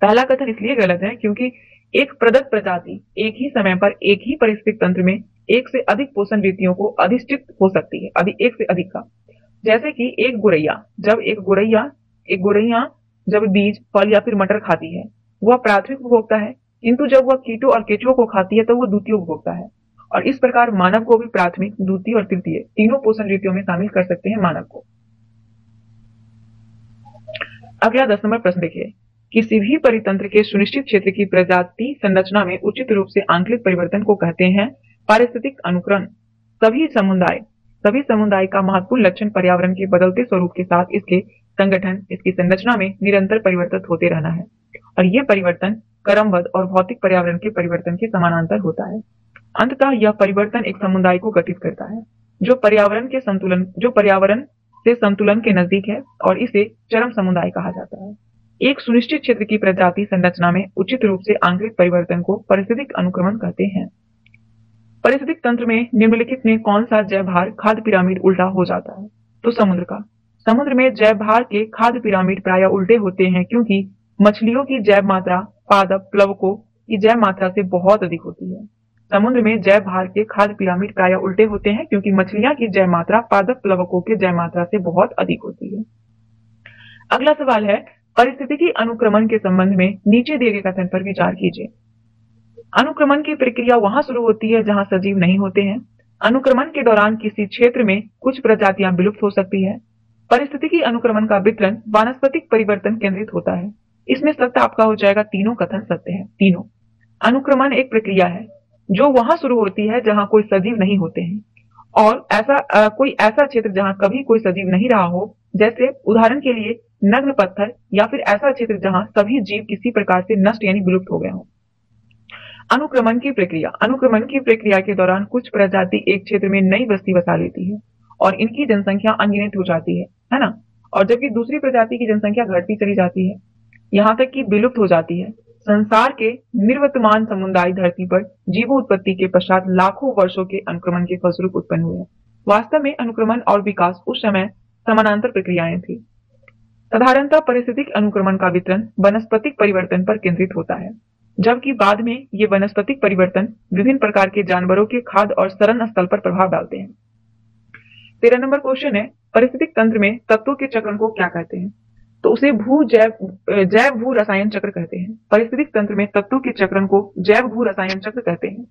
पहला कथन इसलिए गलत है क्योंकि एक प्रदत्त प्रजाति एक ही समय पर एक ही पारिस्थितिक तंत्र में एक से अधिक पोषण रीतियों को अधिष्ठित हो सकती है। एक से अधिक का। जैसे कि एक गोरैया जब बीज, फल या फिर मटर खाती है, वह प्राथमिक उपभोक्ता है, किंतु जब वह कीटों और केंचुओं को खाती है तो वह द्वितीय उपभोक्ता है। और इस प्रकार मानव को भी प्राथमिक, द्वितीय और तृतीय तीनों पोषण रीतियों में शामिल कर सकते हैं मानव को। अगला 10 नंबर प्रश्न देखिए। किसी भी परितंत्र के सुनिश्चित क्षेत्र की प्रजाति संरचना में उचित रूप से आंकलित परिवर्तन को कहते हैं पारिस्थितिक अनुकरण। सभी समुदाय का महत्वपूर्ण लक्षण पर्यावरण के बदलते स्वरूप के साथ इसके संगठन, इसकी संरचना में निरंतर परिवर्तित होते रहना है। और ये परिवर्तन क्रमबद्ध और भौतिक पर्यावरण के परिवर्तन के समानांतर होता है। अंततः यह परिवर्तन एक समुदाय को गठित करता है जो पर्यावरण से संतुलन के नजदीक है, और इसे चरम समुदाय कहा जाता है। एक सुनिश्चित क्षेत्र की प्रजाति संरचना में उचित रूप से आंकलित परिवर्तन को पारिस्थितिक अनुक्रमण कहते हैं। पारिस्थितिक तंत्र में निम्नलिखित में कौन सा जैव भार खाद्य पिरामिड उल्टा हो जाता है? तो समुद्र का। समुद्र में जैव भार के खाद्य पिरामिड प्रायः उल्टे होते हैं क्योंकि मछलियों की जैव मात्रा पादप प्लवकों की जैव मात्रा से बहुत अधिक होती है। समुद्र में जैव भार के खाद्य पिरामिड प्रायः उल्टे होते हैं क्योंकि मछलियां की जैव मात्रा पादप प्लवकों के जैव मात्रा से बहुत अधिक होती है। अगला सवाल है, पारिस्थितिकी अनुक्रमण के संबंध में नीचे दिए गए कथन पर विचार कीजिए। अनुक्रमण की प्रक्रिया वहां शुरू होती है जहां सजीव नहीं होते हैं। अनुक्रमण के दौरान किसी क्षेत्र में कुछ प्रजातियां विलुप्त हो सकती है। पारिस्थितिकी अनुक्रमण का वितरण वानस्पतिक परिवर्तन केंद्रित होता है। इसमें सत्य आपका हो जाएगा, तीनों कथन सत्य है। तीनों। अनुक्रमण एक प्रक्रिया है जो वहां शुरू होती है जहां कोई सजीव नहीं होते हैं, और कोई ऐसा क्षेत्र जहां कभी कोई सजीव नहीं रहा हो, जैसे उदाहरण के लिए नग्न पत्थर, या फिर ऐसा क्षेत्र जहां सभी जीव किसी प्रकार से नष्ट यानी विलुप्त हो गए हों। अनुक्रमण की प्रक्रिया के दौरान कुछ प्रजाति एक क्षेत्र में नई बस्ती बसा लेती है और इनकी जनसंख्या अनगिनत हो जाती है ना। और जबकि दूसरी प्रजाति की जनसंख्या घटती चली जाती है, यहाँ तक कि विलुप्त हो जाती है। संसार के निर्वर्तमान समुदाय धरती पर जीवोत्पत्ति के पश्चात लाखों वर्षों के अनुक्रमण के फलस्वरूप उत्पन्न हुए। वास्तव में अनुक्रमण और विकास उस समय समानांतर प्रक्रियाएं थी। साधारणतः पारिस्थितिक अनुक्रमण का वितरण वनस्पतिक परिवर्तन पर केंद्रित होता है, जबकि बाद में ये वनस्पतिक परिवर्तन विभिन्न प्रकार के जानवरों के खाद्य और शरण स्थल पर प्रभाव डालते हैं। 13 नंबर क्वेश्चन है, पारिस्थितिक तंत्र में तत्वों के चक्र को क्या कहते हैं? तो उसे जैव भू रसायन चक्र कहते हैं। पारिस्थितिक तंत्र में तत्वों के चक्र को जैव भू रसायन चक्र कहते हैं।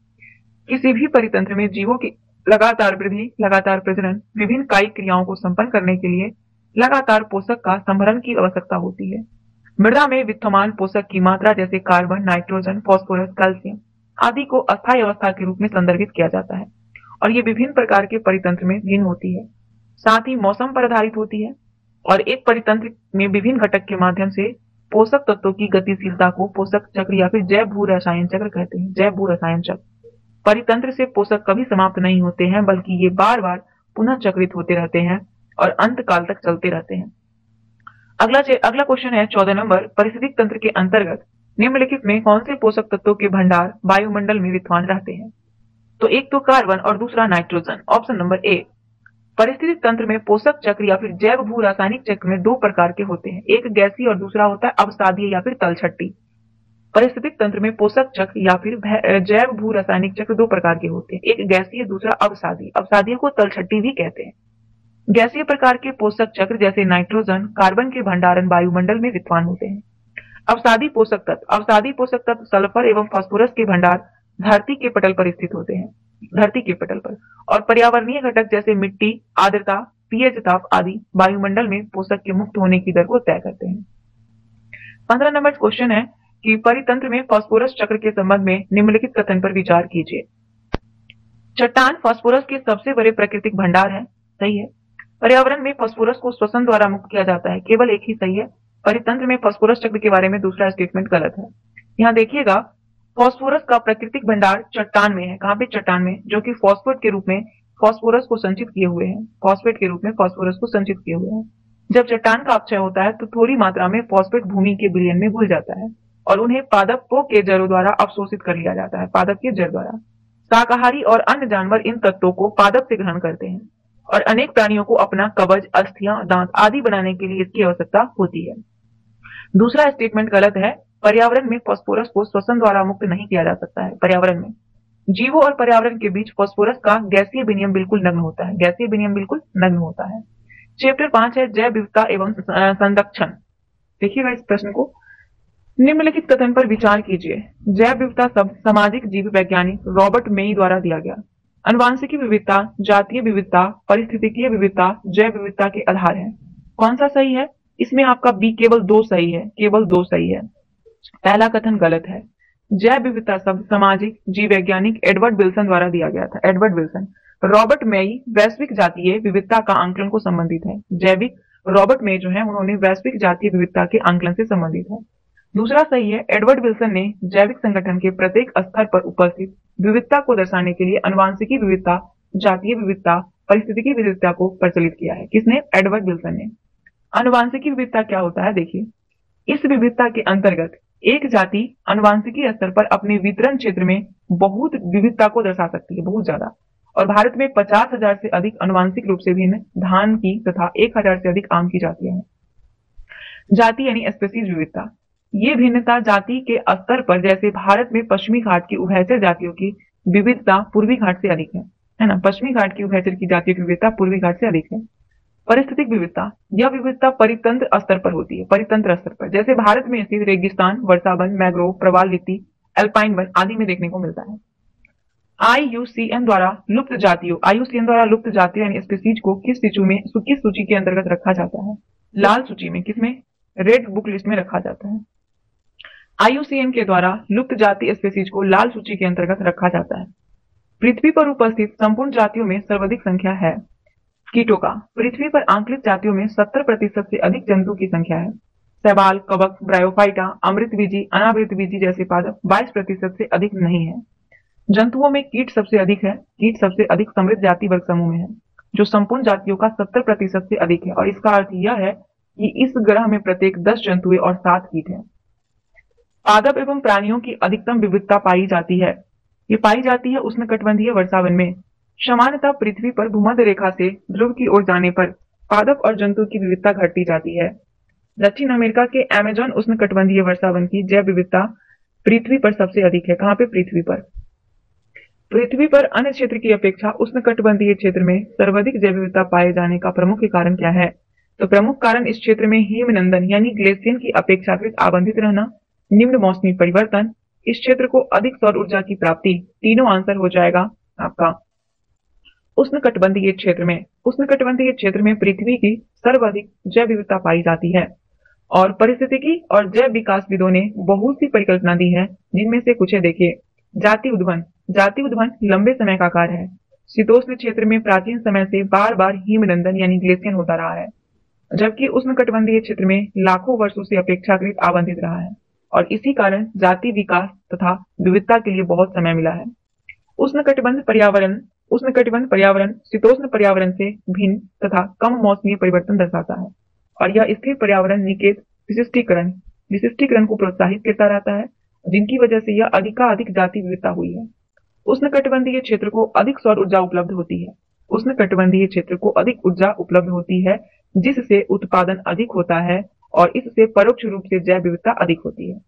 किसी भी परितंत्र में जीवों की लगातार वृद्धि, लगातार प्रजनन, विभिन्न कायिक क्रियाओं को संपन्न करने के लिए लगातार पोषक का संभरण की आवश्यकता होती है। मृदा में विद्यमान पोषक की मात्रा जैसे कार्बन, नाइट्रोजन, फास्फोरस, कैल्शियम आदि को अस्थायी अवस्था के रूप में संदर्भित किया जाता है, और ये विभिन्न प्रकार के परितंत्र में भिन्न होती है। साथ ही मौसम पर आधारित होती है, और एक परितंत्र में विभिन्न घटक के माध्यम से पोषक तत्वों की गतिशीलता को पोषक चक्र या फिर जैव भू रसायन चक्र कहते हैं। जैव भू रसायन चक्र। परितंत्र से पोषक कभी समाप्त नहीं होते हैं, बल्कि ये बार बार पुनः चक्रित होते रहते हैं और अंत काल तक चलते रहते हैं। अगला क्वेश्चन है 14 नंबर, पारिस्थितिक तंत्र के अंतर्गत निम्नलिखित में कौन से पोषक तत्वों के भंडार वायुमंडल में विद्यमान रहते हैं? तो एक तो कार्बन और दूसरा नाइट्रोजन। Option number A. पारिस्थितिक तंत्र में पोषक चक्र या फिर जैव भू रासायनिक चक्र में दो प्रकार के होते हैं, एक गैसीय और दूसरा होता है अवसादीय या फिर तलछटी। पारिस्थितिक तंत्र में पोषक चक्र या फिर जैव भू रासायनिक चक्र दो प्रकार के होते हैं, एक गैसीय, दूसरा अवसादीय। अवसादीय को तलछटी भी कहते हैं। गैसीय प्रकार के पोषक चक्र जैसे नाइट्रोजन, कार्बन के भंडारण वायुमंडल में विद्यमान होते हैं। अवसादी पोषक तत्व सल्फर एवं फास्फोरस के भंडार धरती के पटल पर स्थित होते हैं, धरती के पटल पर। और पर्यावरणीय घटक जैसे मिट्टी, आर्द्रता, पीएच ताप आदि वायुमंडल में पोषक के मुक्त होने की दर को तय करते हैं। 15 नंबर क्वेश्चन है कि परितंत्र में फास्फोरस चक्र के संबंध में निम्नलिखित कथन पर विचार कीजिए। चट्टान फास्फोरस के सबसे बड़े प्राकृतिक भंडार है, सही है। पर्यावरण में फास्फोरस को श्वसन द्वारा मुक्त किया जाता है, केवल एक ही सही है। परितंत्र में फास्फोरस चक्र के बारे में दूसरा स्टेटमेंट गलत है। यहाँ देखिएगा, फास्फोरस का प्राकृतिक भंडार चट्टान में है। कहाँ पे? चट्टान में, जो कि फॉस्फेट के रूप में फास्फोरस को संचित किए हुए हैं। फॉस्फेट के रूप में फास्फोरस को संचित किए हुए हैं। जब चट्टान का अपक्षय होता है तो थोड़ी मात्रा में फॉस्फेट भूमि के विलयन में घुल जाता है और उन्हें पादपों के जड़ों द्वारा अवशोषित कर लिया जाता है। पादप के जड़ द्वारा शाकाहारी और अन्य जानवर इन तत्वों को पादप से ग्रहण करते हैं और अनेक प्राणियों को अपना कवच, अस्थियां, दांत आदि बनाने के लिए इसकी आवश्यकता होती है। दूसरा स्टेटमेंट गलत है। पर्यावरण में फास्फोरस को श्वसन द्वारा मुक्त नहीं किया जा सकता है। पर्यावरण में जीवों और पर्यावरण के बीच फास्फोरस का गैसीय विनिमय बिल्कुल नग्न होता है। गैसीय विनिमय बिल्कुल नग्न होता है। चैप्टर 5 है जैव विविधता एवं संरक्षण। देखिएगा इस प्रश्न को, निम्नलिखित कथन पर विचार कीजिए। जैव विविधता शब्द सामाजिक जीव वैज्ञानिक रॉबर्ट मेई द्वारा दिया गया। अनुवांशिकी विविधता, जातीय विविधता, पारिस्थितिकीय विविधता जैव विविधता के आधार है। कौन सा सही है? इसमें आपका बी केवल 2 सही है, केवल 2 सही है। पहला कथन गलत है। जैव विविधता शब्द सामाजिक जीव वैज्ञानिक एडवर्ड विल्सन द्वारा दिया गया था। Edward Wilson. रॉबर्ट मेई वैश्विक जातीय विविधता का आंकलन को संबंधित है। जैविक रॉबर्ट मेई जो है उन्होंने वैश्विक जातीय विविधता के आंकलन से संबंधित है। दूसरा सही है। एडवर्ड विल्सन ने जैविक संगठन के प्रत्येक स्तर पर उपस्थित विविधता को दर्शाने के लिए अनुवांशिकी विविधता, जातीय विविधता, पारिस्थितिकी विविधता को प्रचलित किया है। किसने? एडवर्ड विल्सन ने। अनुवांशिकी विविधता क्या होता है? देखिए, इस विविधता के अंतर्गत एक जाति अनुवांशिकी स्तर पर अपने वितरण क्षेत्र में बहुत विविधता को दर्शा सकती है, बहुत ज्यादा। और भारत में 50,000 से अधिक अनुवांशिक रूप से भिन्न धान की तथा 1,000 से अधिक आम की जातियां हैं। जाति यानी स्पेसीज विविधता। ये भिन्नता जाति के स्तर पर, जैसे भारत में पश्चिमी घाट की उभयचर जातियों की विविधता पूर्वी घाट से अधिक है ना। पश्चिमी घाट की उभयचर की जातियों की विविधता पूर्वी घाट से अधिक है। पारिस्थितिक विविधता, यह विविधता परितंत्र स्तर पर होती है। परितंत्र स्तर पर, जैसे भारत में स्थित रेगिस्तान, वर्षावन, मैंग्रोव, प्रवाल लित्ती, अल्पाइन वन आदि में देखने को मिलता है। IUCN द्वारा लुप्त जातियों, IUCN द्वारा लुप्त जातियों यानी स्पीसीज को किस सूची के अंतर्गत रखा जाता है? लाल सूची में। किसमें? रेड बुक लिस्ट में रखा जाता है। IUCN के द्वारा लुप्त जाति स्पीसीज को लाल सूची के अंतर्गत रखा जाता है। पृथ्वी पर उपस्थित संपूर्ण जातियों में सर्वाधिक संख्या है कीटों का। पृथ्वी पर आंकलित जातियों में 70% से अधिक जंतु की संख्या है। शैवाल, कवक, ब्रायोफाइटा, अमृतबीजी, अनावृतबीजी जैसे पादप 22% से अधिक नहीं है। जंतुओं में कीट सबसे अधिक है। कीट सबसे अधिक समृद्ध जाति वर्ग समूह में है, जो संपूर्ण जातियों का 70% से अधिक है। और इसका अर्थ यह है कि इस ग्रह में प्रत्येक 10 जंतुएं और 7 कीट हैं। पादप एवं प्राणियों की अधिकतम विविधता पाई जाती है। ये पाई जाती है उष्णकटिबंधीय वर्षावन में। सामान्यतः पृथ्वी पर भूमध्य रेखा से ध्रुव की ओर जाने पर पादप और जंतु की विविधता घटती जाती है। दक्षिण अमेरिका के अमेजन उष्णकटिबंधीय वर्षावन की जैव विविधता पृथ्वी पर सबसे अधिक है। कहाँ पे? पृथ्वी पर। पृथ्वी पर अन्य क्षेत्र की अपेक्षा उष्णकटिबंधीय क्षेत्र में सर्वाधिक जैव विविधता पाए जाने का प्रमुख कारण क्या है? तो प्रमुख कारण इस क्षेत्र में हिमनंदन यानी ग्लेशियर की अपेक्षाकृत आबंधित रहना, निम्न मौसमी परिवर्तन, इस क्षेत्र को अधिक सौर ऊर्जा की प्राप्ति, तीनों आंसर हो जाएगा आपका उष्णकटिबंधीय क्षेत्र में। उष्णकटिबंधीय क्षेत्र में पृथ्वी की सर्वाधिक जैव विविधता पाई जाती है। और पारिस्थितिकी और जैव विकासविदों ने बहुत सी परिकल्पना दी है, जिनमें से कुछ देखिए। जाति उद्भवन। जाति उद्भवन लंबे समय का कार्य है। शीतोष्ण क्षेत्र में प्राचीन समय से बार बार हिमनंदन यानी ग्लेशियर होता रहा है, जबकि उष्णकटिबंधीय क्षेत्र में लाखों वर्षों से अपेक्षाकृत आबंधित रहा है और इसी कारण जाति विकास तथा विविधता के लिए बहुत समय मिला है। उष्णकटिबंध पर्यावरण शीतोष्ण पर्यावरण से भिन्न तथा कम मौसमी परिवर्तन दर्शाता है और यह स्थिर पर्यावरण निकेत विशिष्टीकरण को प्रोत्साहित करता रहता है, जिनकी वजह से यह अधिकाधिक जाति विविधता हुई है। उष्णकटिबंधीय क्षेत्र को अधिक सौर ऊर्जा उपलब्ध होती है। उष्णकटिबंधीय क्षेत्र को अधिक ऊर्जा उपलब्ध होती है, जिससे उत्पादन अधिक होता है और इससे परोक्ष रूप से जैव विविधता अधिक होती है।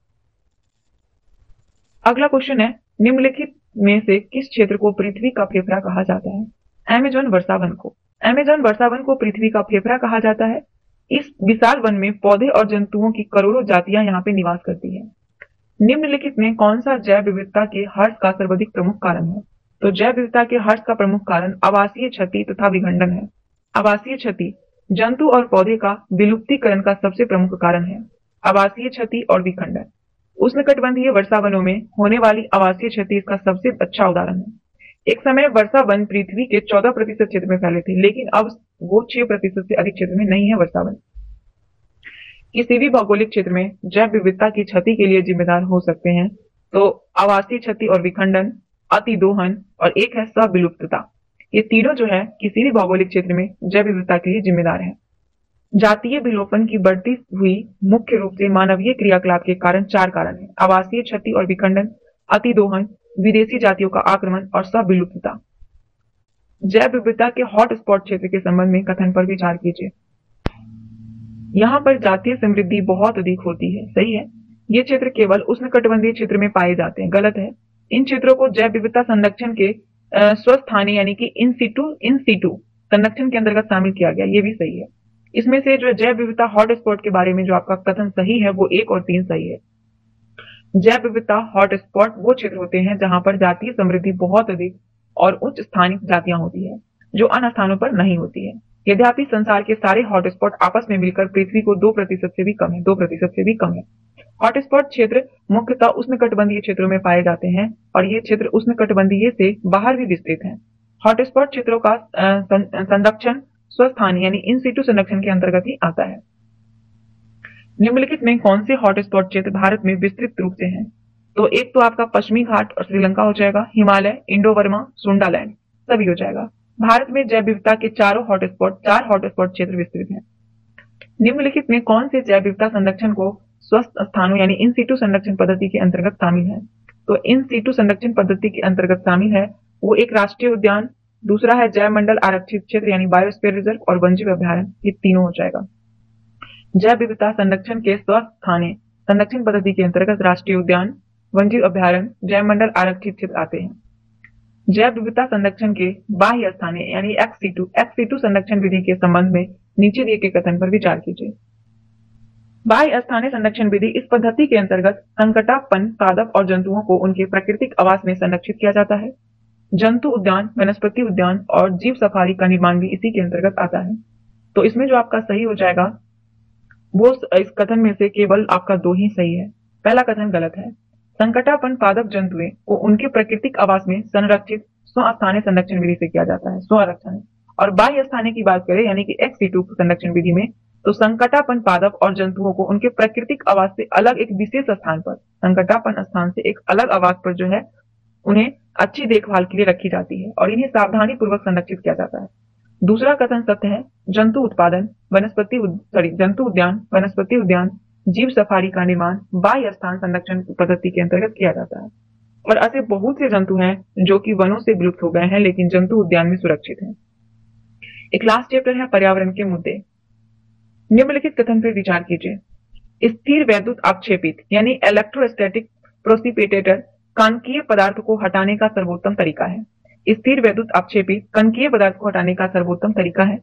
अगला क्वेश्चन है, निम्नलिखित में से किस क्षेत्र को पृथ्वी का फेफड़ा कहा जाता है? अमेजन वर्षावन को। अमेजन वर्षावन को पृथ्वी का फेफड़ा कहा जाता है। इस विशाल वन में पौधे और जंतुओं की करोड़ों जातियां यहाँ पे निवास करती है। निम्नलिखित में कौन सा जैव विविधता के ह्रास का सर्वाधिक प्रमुख कारण है? तो जैव विविधता के ह्रास का प्रमुख कारण आवासीय क्षति तथा विखंडन है। आवासीय क्षति जंतु और पौधे का विलुप्तीकरण का सबसे प्रमुख कारण है। आवासीय क्षति और विखंडन। उष्णकटिबंधीय वर्षावनों में होने वाली आवासीय क्षति इसका सबसे अच्छा उदाहरण है। एक समय वर्षा वन पृथ्वी के 14% क्षेत्र में फैले थे, लेकिन अब वो 6% से अधिक क्षेत्र में नहीं है वर्षावन। किसी भी भौगोलिक क्षेत्र में जैव विविधता की क्षति के लिए जिम्मेदार हो सकते हैं तो आवासीय क्षति और विखंडन, अतिदोहन और एक है सविलुप्तता। ये तीनों जो है किसी भी भौगोलिक क्षेत्र में जैव विविधता के लिए जिम्मेदार है। जातीय विलोपन की बढ़ती हुई मुख्य रूप से मानवीय क्रियाकलाप के कारण 4 कारण है: आवासीय क्षति और विखंडन, अतिदोहन, विदेशी जातियों का आक्रमण और सविलुप्तता। जैव विविधता के हॉटस्पॉट क्षेत्र के संबंध में कथन पर विचार कीजिए। यहाँ पर जातीय समृद्धि बहुत अधिक होती है, सही है। ये क्षेत्र केवल उष्णकटिबंधीय क्षेत्र में पाए जाते हैं, गलत है। इन क्षेत्रों को जैव विविधता संरक्षण के स्वस्थानीय यानी कि इन सीटू संरक्षण के अंतर्गत शामिल किया गया, ये भी सही है। इसमें से जो जैव विविधता हॉटस्पॉट के बारे में जो आपका कथन सही है वो 1 और 3 सही है। जैव विविधता हॉटस्पॉट वो क्षेत्र होते हैं जहां पर जातीय समृद्धि बहुत अधिक और उच्च स्थानिक जातियां होती है जो अन्य स्थानों पर नहीं होती है। यद्यपि संसार के सारे हॉटस्पॉट आपस में मिलकर पृथ्वी को 2% से भी कम है, 2% से भी कम है। हॉटस्पॉट क्षेत्र मुख्यतः उष्णकटिबंधीय क्षेत्रों में पाए जाते हैं और ये क्षेत्र उष्णकटिबंधीय से बाहर भी विस्तृत है। हॉटस्पॉट क्षेत्रों का संरक्षण स्वस्थानीय यानी इन सीटू संरक्षण के अंतर्गत ही आता है। निम्नलिखित में कौन से हॉटस्पॉट क्षेत्र भारत में विस्तृत रूप से हैं? तो एक तो आपका पश्चिमी घाट और श्रीलंका हो जाएगा, हिमालय, इंडो बर्मा, सुंडालैंड सभी हो जाएगा। भारत में जैव विविधता के 4 हॉटस्पॉट क्षेत्र विस्तृत हैं। निम्नलिखित में कौन से जैव विविधता संरक्षण को स्वस्थ स्थानों यानी इन सीटू संरक्षण पद्धति के अंतर्गत शामिल है? तो इन सीटू संरक्षण पद्धति के अंतर्गत शामिल है वो एक राष्ट्रीय उद्यान, दूसरा है जैव मंडल आरक्षित क्षेत्र यानी बायोस्फीयर रिजर्व और वन्यजीव अभ्यारण्य, ये तीनों हो जाएगा। जैव विविधता संरक्षण के स्वस्थानीय संरक्षण पद्धति के अंतर्गत राष्ट्रीय उद्यान, वन्यजीव अभ्यारण्य, जैव मंडल आरक्षित क्षेत्र आते हैं। जैव विविधता संरक्षण के बाह्य स्थानीय यानी एक्स सीटू संरक्षण विधि के संबंध में नीचे दिए गए कथन पर विचार कीजिए। बाह्य स्थानीय संरक्षण विधि इस पद्धति के अंतर्गत संकटापन्न पादप और जंतुओं को उनके प्राकृतिक आवास में संरक्षित किया जाता है। जंतु उद्यान, वनस्पति उद्यान और जीव सफारी का निर्माण भी इसी के अंतर्गत आता है। तो इसमें जो आपका सही हो जाएगा वो इस कथन में से केवल आपका 2 ही सही है। पहला कथन गलत है। संकटापन्न पादप जंतुओं को उनके प्राकृतिक आवास में संरक्षित स्वस्थानीय संरक्षण विधि से किया जाता है, स्वरक्षण। और बाह्य स्थानीय की बात करें यानी कि एक्स सीटू संरक्षण विधि में तो संकटापन्न पादप और जंतुओं को उनके प्राकृतिक आवास से अलग एक विशेष स्थान पर, संकटापन्न स्थान से एक अलग आवास पर जो है उन्हें अच्छी देखभाल के लिए रखी जाती है और इन्हें सावधानी पूर्वक संरक्षित किया जाता है। दूसरा कथन सत्य है। जंतु उद्यान, वनस्पति उद्यान, जीव सफारी का निर्माण बाह्य स्थान संरक्षण पद्धति के अंतर्गत किया जाता है और ऐसे बहुत से जंतु हैं जो कि वनों से विलुप्त हो गए हैं लेकिन जंतु उद्यान में सुरक्षित हैं। एक लास्ट चैप्टर है पर्यावरण के मुद्दे। निम्नलिखित कथन पर विचार कीजिए। स्थिर वैद्युत अपक्षेपित यानी इलेक्ट्रोस्टैटिक प्रोसिपिटेटर कणकीय पदार्थ को हटाने का सर्वोत्तम तरीका है। स्थिर वैद्युत अपक्षेपित कणकीय पदार्थ को हटाने का सर्वोत्तम तरीका है।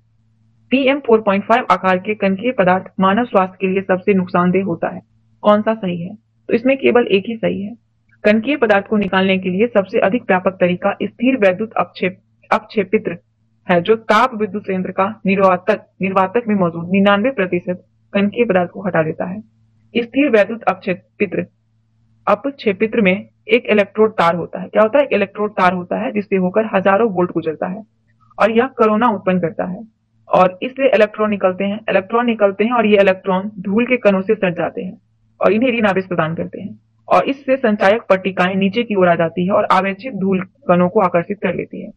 PM4.5 आकार के कणकीय पदार्थ मानव स्वास्थ्य के लिए सबसे नुकसानदेह होता है। कौन सा सही है? तो इसमें केवल एक ही सही है। कणकीय पदार्थ को निकालने के लिए सबसे अधिक व्यापक तरीका स्थिर वैद्युत अपक्षेपित्र है जो ताप विद्युत संयंत्र का निर्वातक में मौजूद 99% कणकीय पदार्थ को हटा देता है। स्थिर वैद्युत अपक्षेपित्र में एक इलेक्ट्रोड तार होता है। क्या होता है? एक इलेक्ट्रोड तार होता है जिससे होकर हजारों वोल्ट गुजरता है और यह कोरोना उत्पन्न करता है और इसलिए इलेक्ट्रॉन निकलते हैं और ये इलेक्ट्रॉन धूल के कणों से सट जाते हैं और इन्हें ऋण आवेश प्रदान करते हैं और इससे संचायक पट्टिकाएं नीचे की ओर आ जाती है और आवेशित धूल कणों को आकर्षित कर लेती है।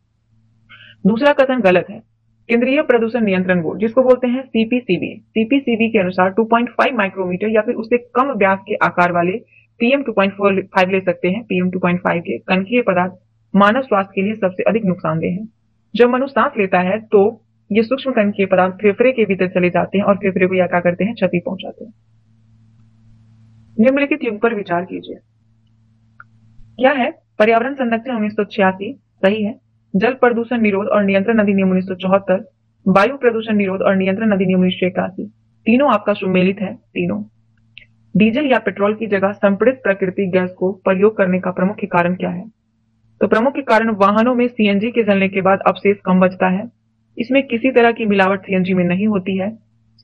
दूसरा कथन गलत है। केंद्रीय प्रदूषण नियंत्रण बोर्ड जिसको बोलते हैं सीपीसीबी के अनुसार 2.5 माइक्रोमीटर या फिर उससे कम व्यास के आकार वाले PM2.5 ले सकते हैं। PM2.5 के कणकीय पदार्थ मानव स्वास्थ्य के लिए सबसे अधिक नुकसानदेह है। जब मनुष्य सांस लेता है तो ये सूक्ष्म कणकीय पदार्थ फेफड़े के भीतर चले जाते हैं और फेफड़े को क्या करते हैं? क्षति पहुंचाते हैं। निम्नलिखित युग पर विचार कीजिए। क्या है? पर्यावरण संरक्षण 1986 सही है। जल प्रदूषण निरोध और नियंत्रण अधिनियम 1974, वायु प्रदूषण निरोध और नियंत्रण अधिनियम 1981 तीनों आपका सुमेलित है। तीनों। डीजल या पेट्रोल की जगह संपीड़ित प्राकृतिक गैस को प्रयोग करने का प्रमुख कारण क्या है? तो प्रमुख कारण वाहनों में सीएनजी के जलने के बाद अवशेष कम बचता है। इसमें किसी तरह की मिलावट सीएनजी में नहीं होती है।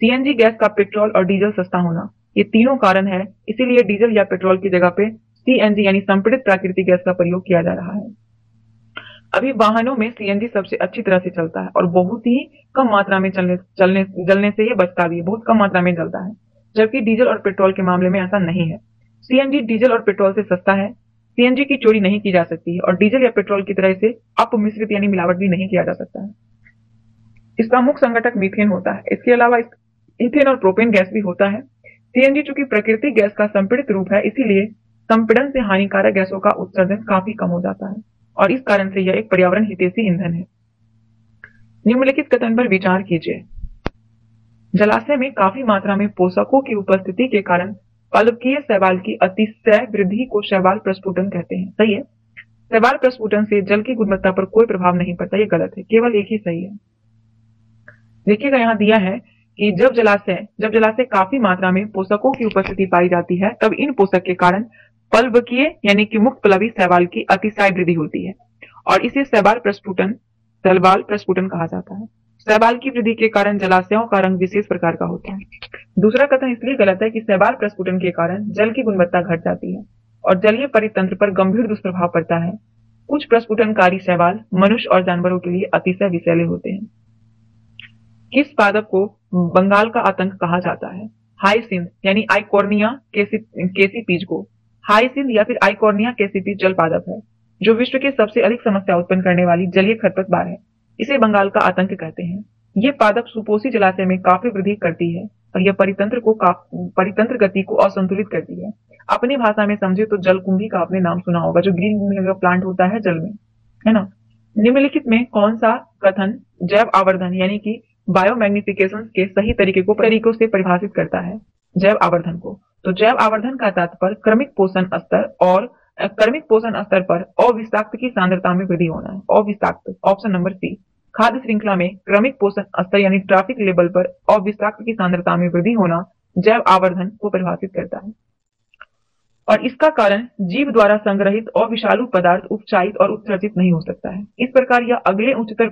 सीएनजी गैस का पेट्रोल और डीजल सस्ता होना, ये तीनों कारण है। इसीलिए डीजल या पेट्रोल की जगह पे सीएनजी यानी संपीड़ित प्राकृतिक गैस का प्रयोग किया जा रहा है। अभी वाहनों में सीएनजी सबसे अच्छी तरह से चलता है और बहुत ही कम मात्रा में जलने से ये बचता भी है, बहुत कम मात्रा में जलता है, जबकि डीजल और पेट्रोल के मामले में ऐसा नहीं है। सीएनजी डीजल और पेट्रोल से सस्ता है, सीएनजी की चोरी नहीं की जा सकती है और डीजल या पेट्रोल की तरह इसे अपमिश्रित यानी मिलावट भी नहीं किया जा सकता है। इसका मुख्य संघटक मीथेन होता है। इसके अलावा इथेन और प्रोपेन गैस भी होता है। सीएनजी चूंकि प्राकृतिक गैस का संपीड़ित रूप है, इसीलिए संपीड़न से हानिकारक गैसों का उत्सर्जन काफी कम हो जाता है और इस कारण से यह एक पर्यावरण हितैषी ईंधन है। निम्नलिखित कथन पर विचार कीजिए। जलाशय में काफी मात्रा में पोषकों की उपस्थिति के कारण पलवकीय शैवाल की अतिशय वृद्धि को शैवाल प्रस्फुटन कहते हैं। सही है। शैवाल प्रस्फुटन से जल की गुणवत्ता पर कोई प्रभाव नहीं पड़ता, ये गलत है, केवल एक ही सही है। देखिएगा यहाँ दिया है कि जब जलाशय काफी मात्रा में पोषकों की उपस्थिति पाई जाती है, तब इन पोषक के कारण पलवकीय यानी कि मुक्त प्लवी शैवाल की अतिशय वृद्धि होती है और इसे शैवाल प्रस्फुटन कहा जाता है। शैवाल की वृद्धि के कारण जलाशयों का रंग विशेष प्रकार का होता है। दूसरा कथन इसलिए गलत है कि शैवाल प्रस्फुटन के कारण जल की गुणवत्ता घट जाती है और जलीय परितंत्र पर गंभीर दुष्प्रभाव पड़ता है। कुछ प्रस्फुटनकारी शैवाल मनुष्य और जानवरों के लिए अतिशय विषैले होते हैं। किस पादप को बंगाल का आतंक कहा जाता है? हाइसिंथ यानी आइकोर्निया कैसीपीज को। हाइसिंथ या फिर आइकोर्निया कैसीपीज जल पादप है जो विश्व के सबसे अधिक समस्या उत्पन्न करने वाली जलीय खरपतवार है। इसे बंगाल का आतंक कहते हैं। ये पादप सुपोषी जलाशय में काफी वृद्धि करती है और यह परितंत्र गति को असंतुलित करती है। अपनी भाषा में समझे तो जलकुंभी का आपने नाम सुना होगा, जो ग्रीन कुंभी का प्लांट होता है जल में, है ना। निम्नलिखित में कौन सा कथन जैव आवर्धन यानी कि बायोमैग्निफिकेशन के सही तरीकों से परिभाषित करता है जैव आवर्धन को? तो जैव आवर्धन का तात्पर्य क्रमिक पोषण स्तर पर अविषाक्त की सांद्रता में वृद्धि होना है। अविषाक्त, ऑप्शन नंबर सी। खाद्य श्रृंखला में क्रमिक पोषण स्तर यानी ट्रैफिक लेवल पर अविषाक्त की सांद्रता में वृद्धि होना जैव आवर्धन को परिभाषित करता है और इसका कारण जीव द्वारा संग्रहित अविषालु पदार्थ उपचायित और उत्सर्जित नहीं हो सकता है। इस प्रकार यह अगले उच्चतर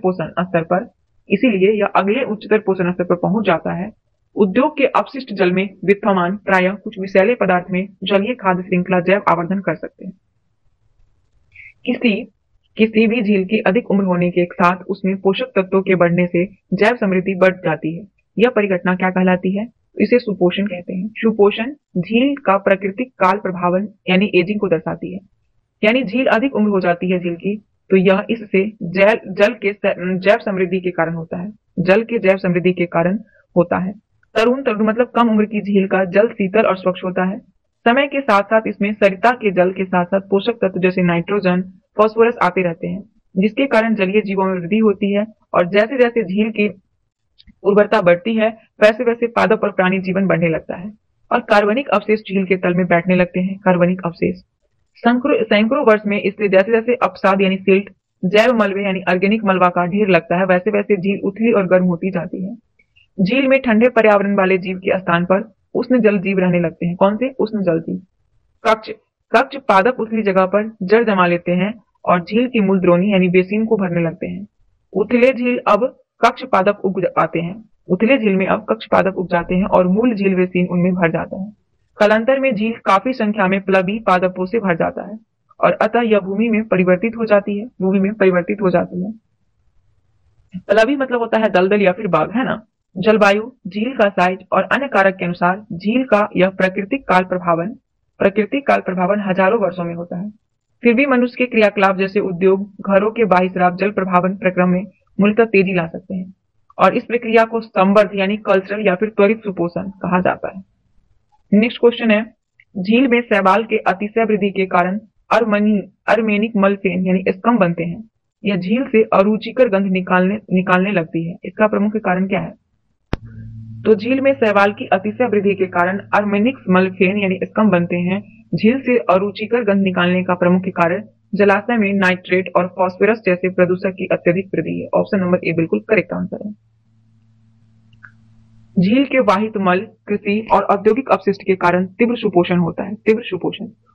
पोषण स्तर पर पहुंच जाता है। उद्योग के अपशिष्ट जल में विद्यमान प्रायः कुछ विषैले पदार्थ में जलीय खाद्य श्रृंखला जैव आवर्धन कर सकते हैं। किसी भी झील की अधिक उम्र होने के साथ उसमें पोषक तत्वों के बढ़ने से जैव समृद्धि बढ़ जाती है। यह परिघटना क्या कहलाती है? इसे सुपोषण कहते हैं। सुपोषण झील का प्राकृतिक काल प्रभावन यानी एजिंग को दर्शाती है। यानी झील अधिक उम्र हो जाती है झील की, तो यह इससे जल के जैव समृद्धि के कारण होता है। जल के जैव समृद्धि के कारण होता है। तरुण मतलब कम उम्र की झील का जल शीतल और स्वच्छ होता है। समय के साथ साथ इसमें सरिता के जल के साथ साथ पोषक तत्व जैसे नाइट्रोजन, फास्फोरस आते रहते हैं, जिसके कारण जलीय जीवों में वृद्धि होती है और जैसे जैसे झील की उर्वरता बढ़ती है वैसे वैसे पादप और प्राणी जीवन बढ़ने लगता है और कार्बनिक अवशेष झील के तल में बैठने लगते हैं। कार्बनिक अवशेष सैकड़ों वर्ष में इसलिए जैसे जैसे अपसाद यानी सिल्ट, जैव मलबे यानी ऑर्गेनिक मलबा का ढेर लगता है, वैसे वैसे झील उथली और गर्म होती जाती है। झील में ठंडे पर्यावरण वाले जीव के स्थान पर उष्ण जल जीव रहने लगते हैं। कौन से? उष्ण जल जीव। कक्ष पादप उथली जगह पर जड़ जमा लेते हैं और झील की मूल द्रोणी यानी बेसिन को भरने लगते हैं। उथले झील अब कक्ष पादप उग आते हैं। उथले झील में अब कक्ष पादप उग जाते हैं और मूल झील बेसिन उनमें भर जाता है। कालांतर में झील काफी संख्या में प्लवी पादपों से भर जाता है और अतः यह भूमि में परिवर्तित हो जाती है। प्लवी मतलब होता है दलदल या फिर बाग, है ना। जलवायु, झील का साइज और अन्य कारक के अनुसार झील का यह प्राकृतिक काल प्रभावन हजारों वर्षों में होता है। फिर भी मनुष्य के क्रियाकलाप जैसे उद्योग, घरों के बाह्यस्राव जल प्रभावन प्रक्रम में मूलतः तेजी ला सकते हैं और इस प्रक्रिया को संवर्ध यानी कल्चरल या फिर त्वरित सुपोषण कहा जाता है। नेक्स्ट क्वेश्चन है, झील में शैवाल के अतिशय वृद्धि के कारण अर्मेनिक मलफेन यानी स्कम बनते हैं। यह झील से अरुचिकर गंध निकालने लगती है। इसका प्रमुख कारण क्या है? तो झील में शैवाल की अतिशय वृद्धि के कारण अर्मेनिक मलफेन यानी स्कम बनते हैं। झील से अरुचिकर गंध निकालने का प्रमुख कारण जलाशय में नाइट्रेट और फास्फोरस जैसे प्रदूषक की अत्यधिक वृद्धि है। ऑप्शन नंबर ए बिल्कुल करेक्ट आंसर है। झील के वाहित मल, कृषि और औद्योगिक अपशिष्ट के कारण तीव्र सुपोषण होता है।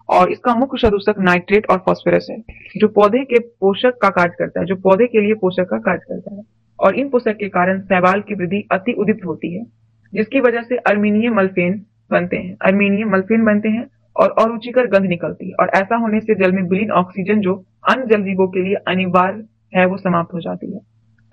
और इसका मुख्य प्रदूषक नाइट्रेट और फास्फोरस है, जो पौधे के पोषक का कार्य करता है, जो पौधे के लिए पोषक का कार्य करता है। और इन पोषक के कारण शैवाल की वृद्धि अति उदीप्त होती है, जिसकी वजह से अर्मेनियम मलफेन बनते हैं और अरुचिकर गंध निकलती है। और ऐसा होने से जल में विलीन ऑक्सीजन, जो अन्य जल जीवों के लिए है वो समाप्त हो जाती है।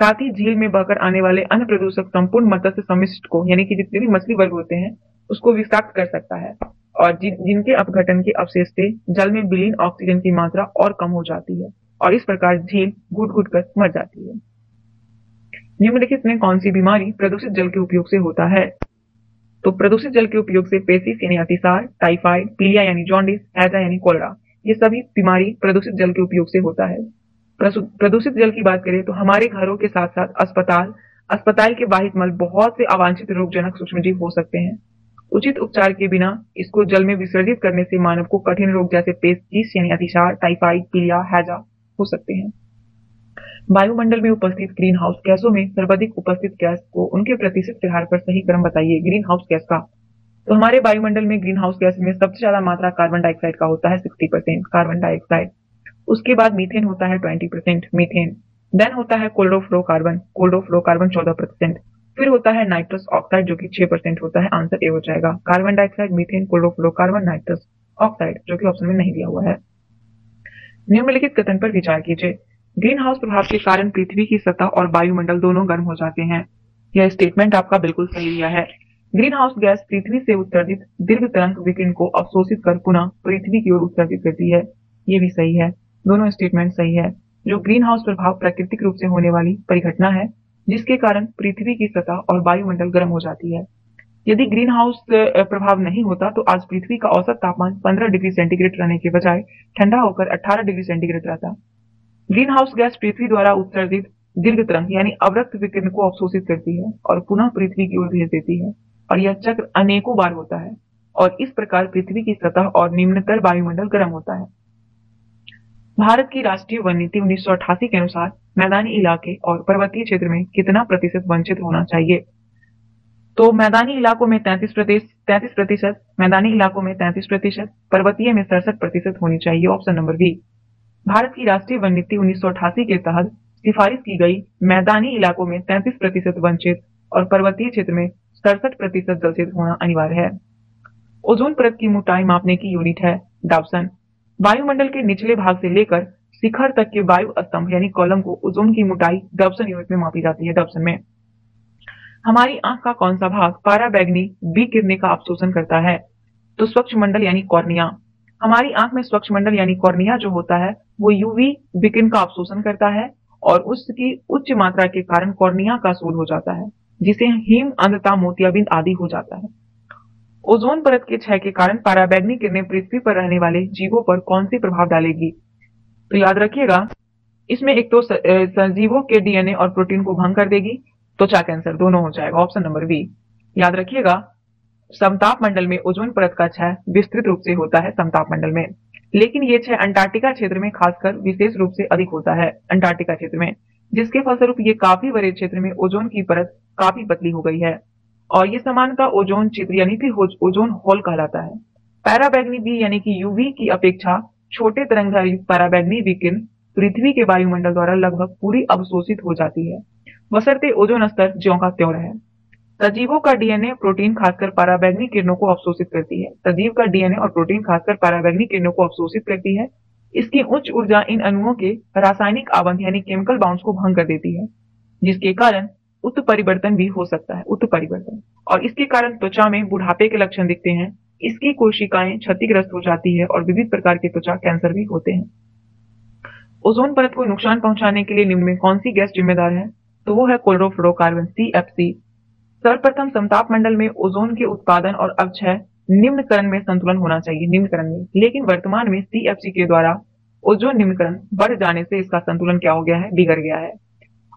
साथ ही झील में बहकर आने वाले अन्य प्रदूषक संपूर्ण मत्स्य समिष्ट को यानी कि जितने भी मछली वर्ग होते हैं उसको विषाक्त कर सकता है और जिनके अपघटन के अवशेष से जल में विलीन ऑक्सीजन की मात्रा और कम हो जाती है और इस प्रकार झील घुट घुट कर मर जाती है। निम्नलिखित में कौन सी बीमारी प्रदूषित जल के उपयोग से होता है? तो प्रदूषित जल के उपयोग से पेसिस यानी अतिसार, टाइफाइड, पीलिया यानी जॉन्डिस, हैजा यानी कोलेरा, ये सभी बीमारी प्रदूषित जल के उपयोग से होता है। प्रदूषित जल की बात करें तो हमारे घरों के साथ साथ अस्पताल के बाहित मल बहुत से अवांछित रोगजनक सूक्ष्मजीव हो सकते हैं। उचित उपचार के बिना इसको जल में विसर्जित करने से मानव को कठिन रोग जैसे पेचिस यानी अतिसार, टाइफाइड, पीलिया, हैजा हो सकते हैं। वायुमंडल में उपस्थित ग्रीन हाउस गैसों में सर्वाधिक उपस्थित गैस को उनके प्रतिशत के आधार पर सही क्रम बताइए ग्रीन हाउस गैस का। तो हमारे वायुमंडल में ग्रीन हाउस गैस में सबसे ज्यादा मात्रा कार्बन डाइऑक्साइड का होता है 60% कार्बन डाइऑक्साइड। उसके बाद मीथेन होता है 20% मीथेन। देन होता है क्लोरोफ्लोरोकार्बन 14%। फिर होता है नाइट्रस ऑक्साइड जो कि 6% होता है। आंसर ए हो जाएगा carbon dioxide, methane, chlorofluorocarbon, nitrous oxide जो कि ऑप्शन में नहीं दिया हुआ है। निम्नलिखित कथन पर विचार कीजिए। ग्रीन हाउस प्रभाव के कारण पृथ्वी की सतह और वायुमंडल दोनों गर्म हो जाते हैं। यह स्टेटमेंट आपका बिल्कुल सही दिया है। ग्रीन हाउस गैस पृथ्वी से उत्सर्जित दीर्घ तरंग विकिरण को अवशोषित कर पुनः पृथ्वी की ओर उत्सर्जित करती है। ये भी सही है, दोनों स्टेटमेंट सही है। जो ग्रीन हाउस प्रभाव प्राकृतिक रूप से होने वाली परिघटना है जिसके कारण पृथ्वी की सतह और वायुमंडल गर्म हो जाती है। यदि ग्रीन हाउस प्रभाव नहीं होता तो आज पृथ्वी का औसत तापमान 15 डिग्री सेंटीग्रेड रहने के बजाय ठंडा होकर 18 डिग्री सेंटीग्रेड रहता। ग्रीन हाउस गैस पृथ्वी द्वारा उत्सर्जित दीर्घ तरंग यानी अवरक्त विकिरण को अवशोषित करती है और पुनः पृथ्वी की ओर भेज देती है और यह चक्र अनेकों बार होता है और इस प्रकार पृथ्वी की सतह और निम्नतर वायुमंडल गर्म होता है। भारत की राष्ट्रीय वन नीति 1988 के अनुसार मैदानी इलाके और पर्वतीय क्षेत्र में कितना प्रतिशत वंचित होना चाहिए? तो मैदानी इलाकों में 33%, मैदानी इलाकों में 33%, पर्वतीय में 67% होनी चाहिए। Option number B. भारत की राष्ट्रीय वन नीति 1988 के तहत सिफारिश की गई मैदानी इलाकों में 33% वंचित और पर्वतीय क्षेत्र में 67% जलसिद्ध होना अनिवार्य है। ओजोन परत की मोटाई मापने की यूनिट है डाप्सन। वायुमंडल के निचले भाग से लेकर शिखर तक के वायु स्तंभ यानी कॉलम को ओजोन की मोटाई डाप्सन यूनिट में मापी जाती है। डाप्सन में हमारी आंख का कौन सा भाग पराबैंगनी विकिरण का अवशोषण करता है? तो स्वच्छ मंडल यानी कॉर्निया। हमारी आंख में स्वच्छ मंडल यानी कॉर्निया जो होता है वो यूवी विकिरण का अवशोषण करता है और उसकी उच्च मात्रा के कारण कॉर्निया का शोध हो जाता है जिसे हिम अंधता, मोतियाबिंद आदि हो जाता है। ओजोन परत के क्षय के कारण पराबैंगनी किरणें पृथ्वी पर रहने वाले जीवों पर कौन सी प्रभाव डालेगी? तो याद रखिएगा इसमें एक तो सजीवों के डीएनए और प्रोटीन को भंग कर देगी, त्वचा कैंसर दोनों हो जाएगा। Option number B. याद रखिएगा समताप मंडल में ओजोन परत का क्षय विस्तृत रूप से होता है समताप मंडल में, लेकिन ये क्षय अंटार्कटिका क्षेत्र में खासकर विशेष रूप से अधिक होता है अंटार्कटिका क्षेत्र में, जिसके फलस्वरूप ये काफी बड़े क्षेत्र में ओजोन की परत काफी पतली हो गई है और ये समानता ओजोन चित्र यानी कि ओजोन होल कहलाता है। पैराबैंगनी बी यानी कि यूवी की अपेक्षा छोटे तरंगधारी पराबैंगनी विकिरण पृथ्वी के वायुमंडल द्वारा लगभग पूरी अवशोषित हो जाती है बशर्ते ओजोन स्तर ज्यों का त्यों रहे। सजीवों का डीएनए प्रोटीन खासकर पराबैंगनी किरणों को अवशोषित करती है। सजीव का डीएनए और प्रोटीन खासकर पराबैंगनी किरणों को अवशोषित करती है। इसकी उच्च ऊर्जा इन अणुओं के रासायनिक आबंध यानी केमिकल बाउंड्स को भंग कर देती है जिसके कारण उत्परिवर्तन भी हो सकता है उत्परिवर्तन, और इसके कारण त्वचा में बुढ़ापे के लक्षण दिखते हैं। इसकी कोशिकाएं क्षतिग्रस्त हो जाती है और विविध प्रकार के त्वचा कैंसर भी होते हैं। ओजोन परत को नुकसान पहुंचाने के लिए निम्न में कौन सी गैस जिम्मेदार है? तो वो है क्लोरोफ्लोरोकार्बन CFC। सर्वप्रथम समताप मंडल में ओजोन के उत्पादन और अवक्षय निम्नकरण में संतुलन होना चाहिए निम्नकरण में, लेकिन वर्तमान में CFC के द्वारा ओजोन निम्नकरण बढ़ जाने से इसका संतुलन क्या हो गया है? बिगड़ गया है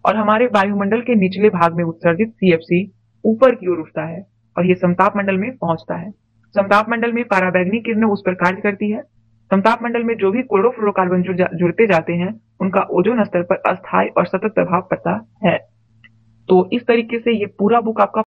और हमारे वायुमंडल के निचले भाग में उत्सर्जित CFC ऊपर की ओर उठता है और ये समताप मंडल में पहुंचता है। समताप मंडल में पराबैंगनी किरणें उस पर कार्य करती है। समताप मंडल में जो भी क्लोरोफ्लोरोकार्बन जुड़ते जाते हैं उनका ओजोन स्तर पर अस्थायी और सतत प्रभाव पड़ता है। तो इस तरीके से ये पूरा बुक आपका